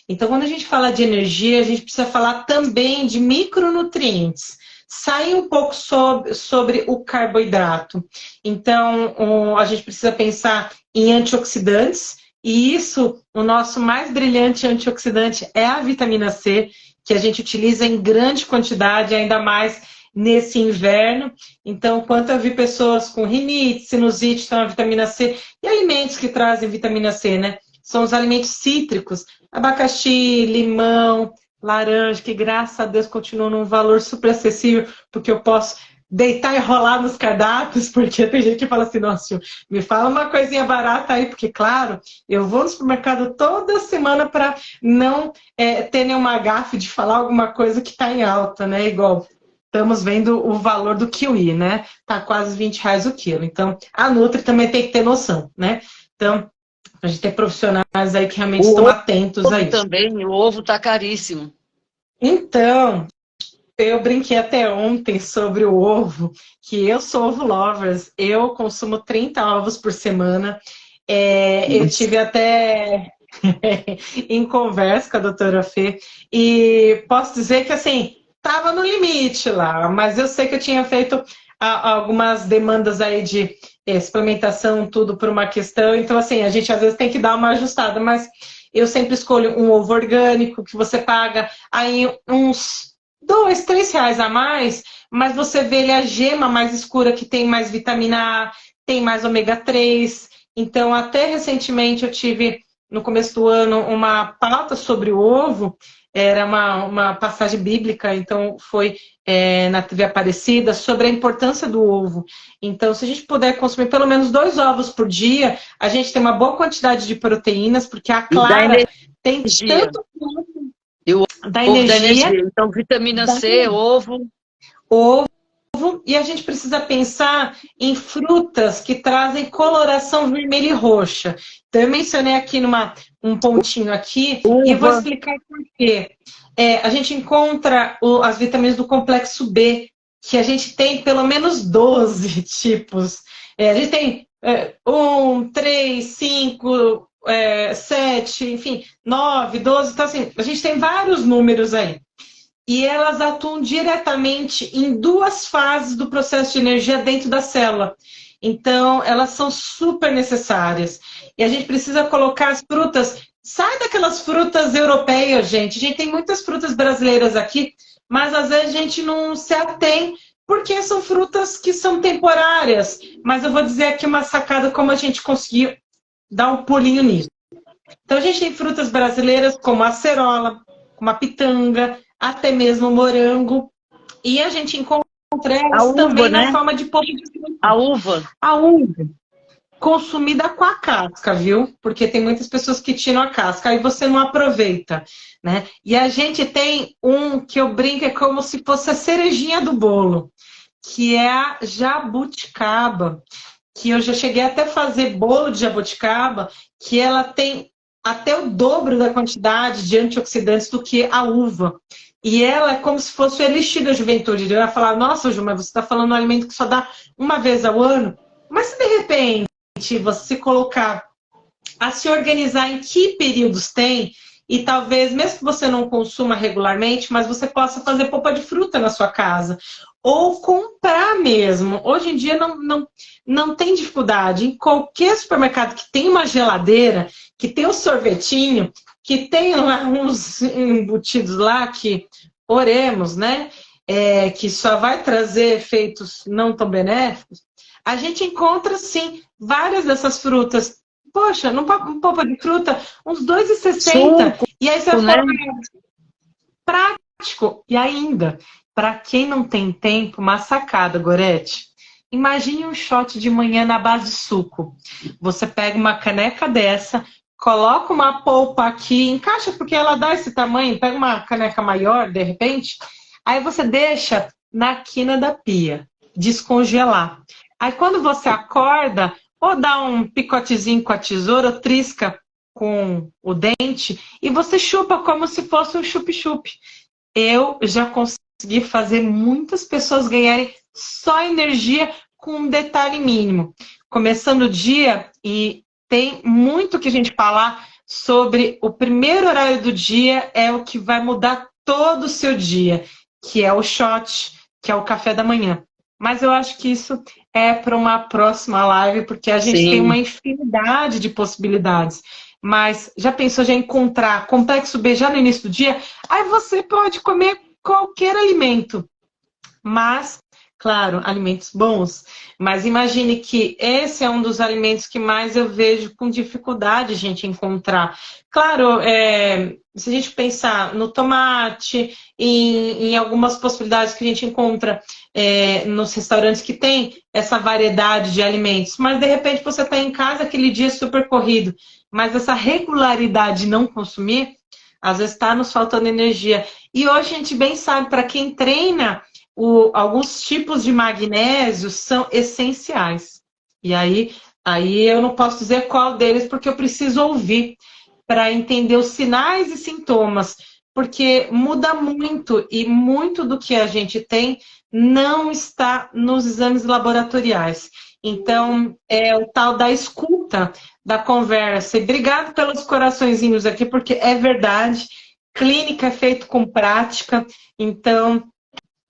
Então, quando a gente fala de energia, a gente precisa falar também de micronutrientes. Sair um pouco sobre o carboidrato. Então, a gente precisa pensar em antioxidantes, e isso, o nosso mais brilhante antioxidante é a vitamina C, que a gente utiliza em grande quantidade, ainda mais nesse inverno. Então, quanto eu vi pessoas com rinite, sinusite, tomam vitamina C, e alimentos que trazem vitamina C, né? São os alimentos cítricos, abacaxi, limão, laranja, que graças a Deus continua num valor super acessível, porque eu posso deitar e rolar nos cardápios, porque tem gente que fala assim, nossa, me fala uma coisinha barata aí, porque claro, eu vou no supermercado toda semana para não ter nenhuma gafe de falar alguma coisa que está em alta, né? Igual estamos vendo o valor do kiwi, né? Tá quase R$ 20 o quilo. Então, a Nutri também tem que ter noção, né? Então, a gente tem profissionais aí que realmente estão atentos a isso. Também, o ovo tá caríssimo. Então, eu brinquei até ontem sobre o ovo, que eu sou ovo lovers, eu consumo 30 ovos por semana. Eu tive até em conversa com a doutora Fê, e posso dizer que assim, estava no limite lá, mas eu sei que eu tinha feito algumas demandas aí de suplementação, tudo por uma questão, então assim, a gente às vezes tem que dar uma ajustada, mas eu sempre escolho um ovo orgânico, que você paga aí uns R$ 2, R$ 3 a mais, mas você vê ele a gema mais escura, que tem mais vitamina A, tem mais ômega 3. Então, até recentemente eu tive, no começo do ano, uma pauta sobre o ovo, era uma passagem bíblica, então foi na TV Aparecida, sobre a importância do ovo. Então, se a gente puder consumir pelo menos 2 ovos por dia, a gente tem uma boa quantidade de proteínas, porque a clara tem tanto da energia. Então, vitamina C, ovo. E a gente precisa pensar em frutas que trazem coloração vermelha e roxa. Então, eu mencionei aqui um pontinho aqui, e eu vou explicar por quê. A gente encontra as vitaminas do complexo B, que a gente tem pelo menos 12 tipos. A gente tem 1, 3, 5, 7, enfim, 9, 12. Então, assim, a gente tem vários números aí. E elas atuam diretamente em 2 fases do processo de energia dentro da célula. Então, elas são super necessárias. E a gente precisa colocar as frutas. Sai daquelas frutas europeias, gente. A gente tem muitas frutas brasileiras aqui, mas às vezes a gente não se atém, porque são frutas que são temporárias. Mas eu vou dizer aqui uma sacada como a gente conseguiu dar um pulinho nisso. Então, a gente tem frutas brasileiras como a acerola, como a pitanga, até mesmo morango, e a gente encontra elas também na forma de polpa de fruta. A uva. A uva, consumida com a casca, viu? Porque tem muitas pessoas que tiram a casca, aí você não aproveita, né? E a gente tem um que eu brinco, é como se fosse a cerejinha do bolo, que é a jabuticaba, que eu já cheguei até a fazer bolo de jabuticaba, que ela tem até o dobro da quantidade de antioxidantes do que a uva. E ela é como se fosse o elixir da juventude. Eu ia falar, nossa, Ju, mas você está falando um alimento que só dá uma vez ao ano. Mas se de repente você se colocar a se organizar em que períodos tem, e talvez, mesmo que você não consuma regularmente, mas você possa fazer polpa de fruta na sua casa. Ou comprar mesmo. Hoje em dia não tem dificuldade. Em qualquer supermercado que tem uma geladeira, que tem um sorvetinho, que tem uns embutidos lá que oremos, né? Que só vai trazer efeitos não tão benéficos. A gente encontra, sim, várias dessas frutas. Poxa, num polpa de fruta, uns R$ 2,60. E aí você vai falar, prático. E ainda, para quem não tem tempo, uma sacada, Gorete. Imagine um shot de manhã na base de suco. Você pega uma caneca dessa, coloca uma polpa aqui, encaixa porque ela dá esse tamanho, pega uma caneca maior, de repente, aí você deixa na quina da pia, descongelar. Aí quando você acorda, ou dá um picotezinho com a tesoura, ou trisca com o dente, e você chupa como se fosse um chup-chup. Eu já consegui fazer muitas pessoas ganharem só energia com um detalhe mínimo. Começando o dia, e tem muito que a gente falar sobre o primeiro horário do dia, é o que vai mudar todo o seu dia, que é o shot, que é o café da manhã. Mas eu acho que isso é para uma próxima live, porque a gente tem uma Sim. infinidade de possibilidades. Mas já pensou já encontrar complexo B já no início do dia? Aí você pode comer qualquer alimento, mas, claro, alimentos bons. Mas imagine que esse é um dos alimentos que mais eu vejo com dificuldade a gente encontrar. Claro, se a gente pensar no tomate, em algumas possibilidades que a gente encontra nos restaurantes que tem essa variedade de alimentos, mas de repente você está em casa aquele dia super corrido, mas essa regularidade de não consumir, às vezes está nos faltando energia. E hoje a gente bem sabe, para quem treina, alguns tipos de magnésio são essenciais. E aí eu não posso dizer qual deles, porque eu preciso ouvir para entender os sinais e sintomas, porque muda muito, e muito do que a gente tem não está nos exames laboratoriais. Então, é o tal da escuta, da conversa. E obrigado pelos coraçõezinhos aqui, porque é verdade, clínica é feito com prática, então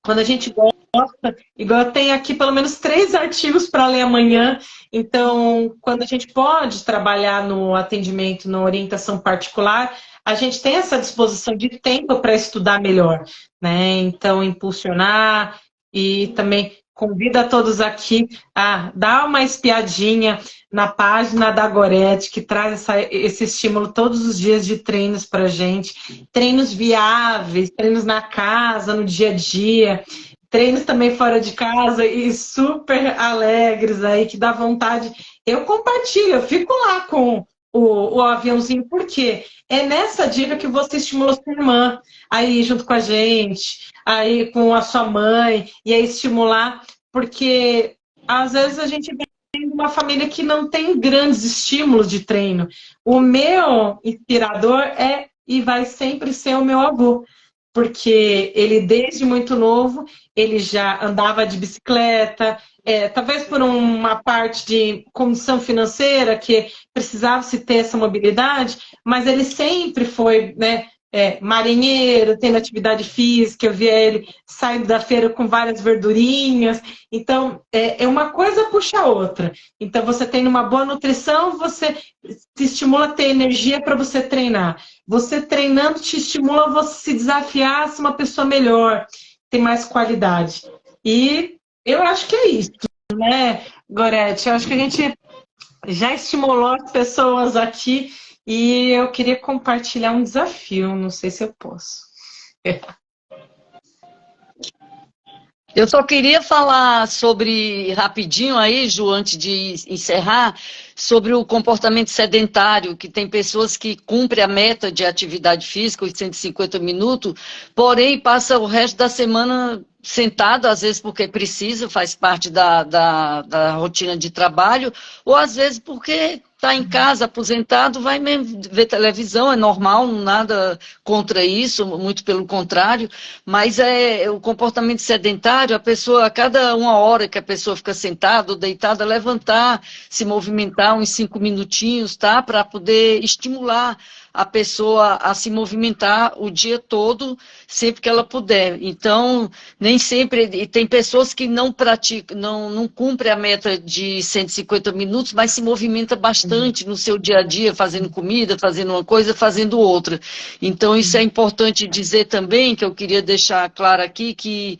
quando a gente gosta, igual eu tenho aqui pelo menos 3 artigos para ler amanhã, então quando a gente pode trabalhar no atendimento, na orientação particular, a gente tem essa disposição de tempo para estudar melhor, né? Então, impulsionar e também convido a todos aqui a dar uma espiadinha na página da Gorete, que traz esse estímulo todos os dias de treinos para a gente, treinos viáveis, treinos na casa, no dia a dia, treinos também fora de casa e super alegres aí, que dá vontade. Eu compartilho, eu fico lá com o aviãozinho, porque é nessa dica que você estimula a sua irmã aí junto com a gente, aí com a sua mãe, e aí estimular, porque às vezes a gente vem de uma família que não tem grandes estímulos de treino. O meu inspirador é e vai sempre ser o meu avô, porque ele desde muito novo, ele já andava de bicicleta, talvez por uma parte de condição financeira, que precisava se ter essa mobilidade, mas ele sempre foi, né, marinheiro, tendo atividade física, eu via ele saindo da feira com várias verdurinhas, então uma coisa puxa a outra. Então você tem uma boa nutrição, você te estimula a ter energia para você treinar. Você treinando te estimula a você se desafiar a ser uma pessoa melhor, ter mais qualidade. E eu acho que é isso, né, Gorete? Eu acho que a gente já estimulou as pessoas aqui e eu queria compartilhar um desafio, não sei se eu posso. Eu só queria falar sobre, rapidinho aí, Ju, antes de encerrar, sobre o comportamento sedentário, que tem pessoas que cumprem a meta de atividade física, os 150 minutos, porém passa o resto da semana sentado, às vezes porque precisa, faz parte da rotina de trabalho, ou às vezes porque está em casa, aposentado, vai mesmo ver televisão, é normal, nada contra isso, muito pelo contrário, mas o comportamento sedentário, a pessoa, a cada 1 hora que a pessoa fica sentada ou deitada, levantar, se movimentar uns 5 minutinhos, tá? Para poder estimular a pessoa a se movimentar o dia todo, sempre que ela puder. Então, nem sempre, e tem pessoas que não praticam, não cumprem a meta de 150 minutos, mas se movimenta bastante no seu dia a dia, fazendo comida, fazendo uma coisa, fazendo outra. Então, isso é importante dizer também, que eu queria deixar claro aqui, que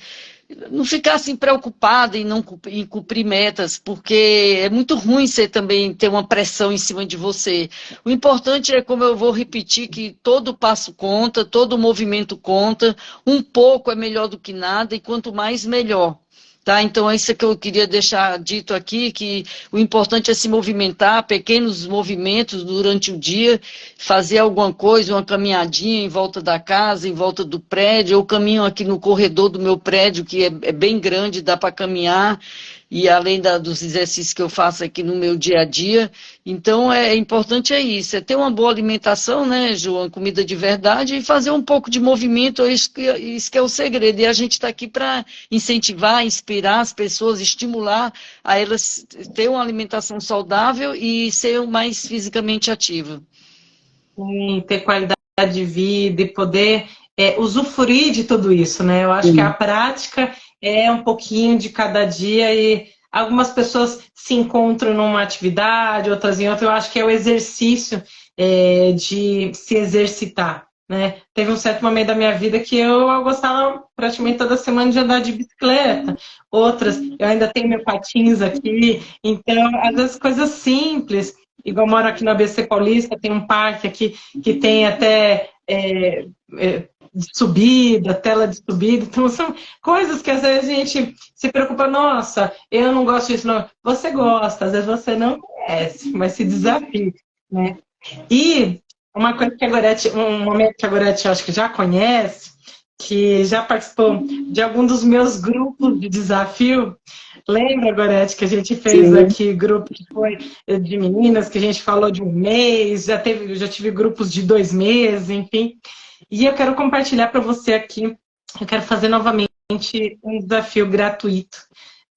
não ficar assim preocupada em cumprir metas, porque é muito ruim você também ter uma pressão em cima de você. O importante é, como eu vou repetir, que todo passo conta, todo movimento conta, um pouco é melhor do que nada, e quanto mais, melhor. Tá? Então, é isso que eu queria deixar dito aqui, que o importante é se movimentar, pequenos movimentos durante o dia, fazer alguma coisa, uma caminhadinha em volta da casa, em volta do prédio. Eu caminho aqui no corredor do meu prédio, que é bem grande, dá para caminhar. e além dos exercícios que eu faço aqui no meu dia a dia. Então, importante é isso, é ter uma boa alimentação, né, João, comida de verdade, e fazer um pouco de movimento, isso que é o segredo. E a gente está aqui para incentivar, inspirar as pessoas, estimular a elas ter uma alimentação saudável e ser mais fisicamente ativa. Sim, ter qualidade de vida e poder usufruir de tudo isso, né? Eu acho que a Sim. prática é um pouquinho de cada dia e algumas pessoas se encontram numa atividade, outras em outra. Eu acho que é o exercício de se exercitar, né? Teve um certo momento da minha vida que eu gostava praticamente toda semana de andar de bicicleta. Outras, eu ainda tenho meu patins aqui. Então, às vezes, coisas simples. Igual eu moro aqui no ABC Paulista, tem um parque aqui que tem até de subida, tela de subida. Então, são coisas que às vezes a gente se preocupa, nossa, eu não gosto disso, não. Você gosta, às vezes você não conhece, mas se desafia, né? E uma coisa que a Gorete, um momento que a Gorete acho que já conhece, que já participou de algum dos meus grupos de desafio. Lembra, Gorete, que a gente fez Sim. aqui grupo que foi de meninas, que a gente falou de um mês, já tive grupos de 2 meses, enfim. E eu quero compartilhar para você aqui, eu quero fazer novamente um desafio gratuito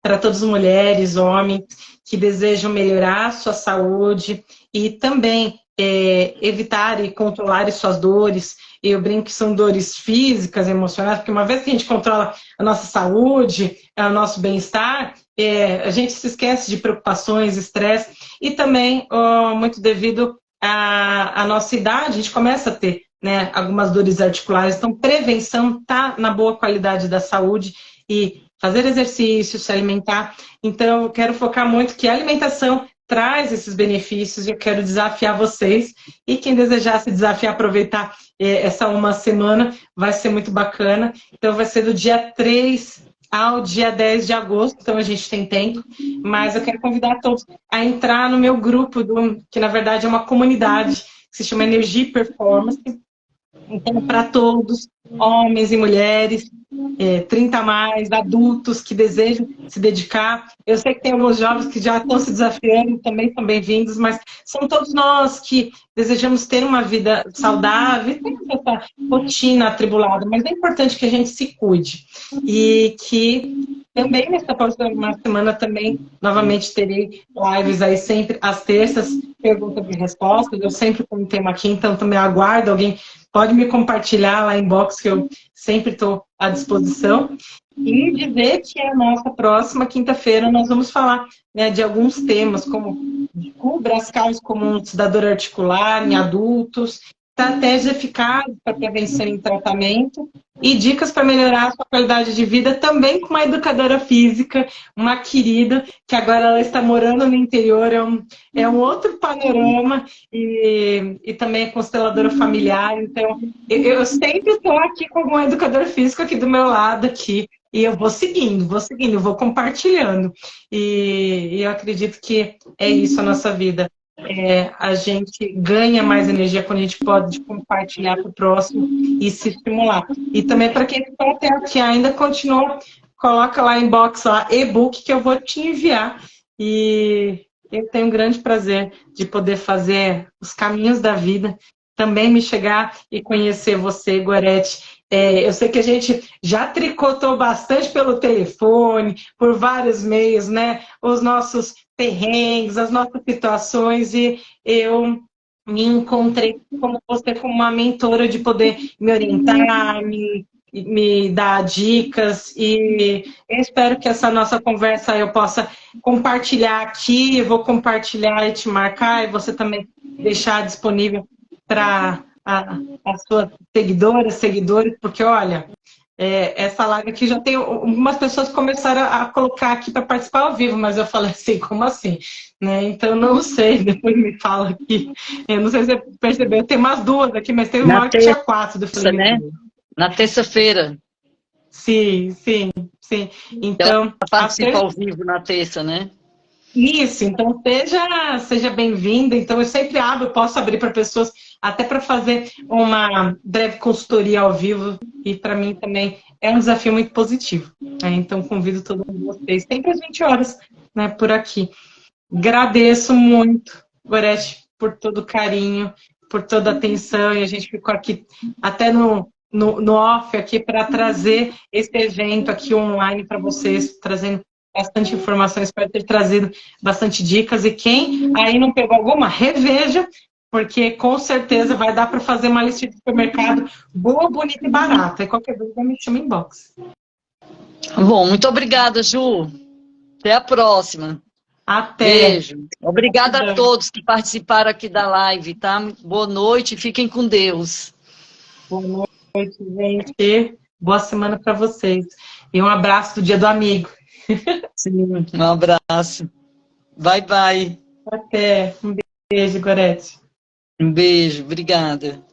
para todas as mulheres, homens que desejam melhorar a sua saúde e também evitar e controlar suas dores. Eu brinco que são dores físicas, emocionais, porque uma vez que a gente controla a nossa saúde, o nosso bem-estar, a gente se esquece de preocupações, estresse, e também, muito devido à nossa idade, a gente começa a ter, né, algumas dores articulares. Então, prevenção está na boa qualidade da saúde e fazer exercício, se alimentar. Então, eu quero focar muito que a alimentação traz esses benefícios e eu quero desafiar vocês. E quem desejar se desafiar, aproveitar essa uma semana, vai ser muito bacana. Então, vai ser do dia 3 ao dia 10 de agosto, então a gente tem tempo. Mas eu quero convidar todos a entrar no meu grupo, que na verdade é uma comunidade, que se chama Energia e Performance. Então, para todos, homens e mulheres, 30 a mais, adultos que desejam se dedicar. Eu sei que tem alguns jovens que já estão se desafiando, também são bem-vindos, mas são todos nós que desejamos ter uma vida saudável, temos essa rotina atribulada, mas é importante que a gente se cuide. E que também nessa próxima semana também, novamente, terei lives aí sempre às terças, perguntas e respostas. Eu sempre ponho um tema aqui, então também aguardo alguém. Pode me compartilhar lá em box, que eu sempre estou à disposição. E dizer que a nossa próxima quinta-feira nós vamos falar, né, de alguns temas, como cubra as causas comuns da dor articular em adultos, estratégias eficazes para prevenção e tratamento, e dicas para melhorar a sua qualidade de vida, também com uma educadora física, uma querida, que agora ela está morando no interior, é um outro panorama, e também é consteladora familiar. Então, eu sempre estou aqui com algum educador físico aqui do meu lado, aqui, e eu vou seguindo, vou compartilhando. E eu acredito que é isso a nossa vida. A gente ganha mais energia quando a gente pode compartilhar para o próximo e se estimular. E também para quem está até aqui ainda continua, coloca lá em box lá, e-book, que eu vou te enviar. E eu tenho um grande prazer de poder fazer os caminhos da vida, também me chegar e conhecer você, Gorete. Eu sei que a gente já tricotou bastante pelo telefone, por vários meios, né? Os nossos perrengues, as nossas situações, e eu me encontrei como você, como uma mentora de poder me orientar, me dar dicas, e eu espero que essa nossa conversa eu possa compartilhar aqui, eu vou compartilhar e te marcar, e você também deixar disponível para as suas seguidores, porque olha, essa live aqui já tem algumas pessoas que começaram a colocar aqui para participar ao vivo, mas eu falei assim, como assim? Né? Então não sei, depois me fala aqui. Eu não sei se você percebeu, tem umas duas aqui, mas teve uma que tinha 4. Eu falei, Né? Na terça-feira. Sim, sim, sim. Então, ela participa ao vivo na terça, né? Isso, então seja bem-vinda. Então, eu sempre abro, eu posso abrir para pessoas, até para fazer uma breve consultoria ao vivo, e para mim também é um desafio muito positivo. Né? Então, convido todos vocês, sempre às 20 horas, né, por aqui. Agradeço muito, Gorete, por todo o carinho, por toda a atenção, e a gente ficou aqui até no off aqui para trazer esse evento aqui online para vocês, trazendo bastante informações, para ter trazido bastante dicas, e quem aí não pegou alguma, reveja, porque com certeza vai dar para fazer uma lista de supermercado boa, bonita e barata, e qualquer dúvida me chama inbox. Bom, muito obrigada, Ju. Até a próxima. Até. Beijo. Obrigada a todos que participaram aqui da live, tá? Boa noite, fiquem com Deus. Boa noite, gente. Boa semana para vocês. E um abraço do Dia do Amigo. Sim, um abraço. Bye, bye. Até. Um beijo, Gorete. Um beijo, obrigada.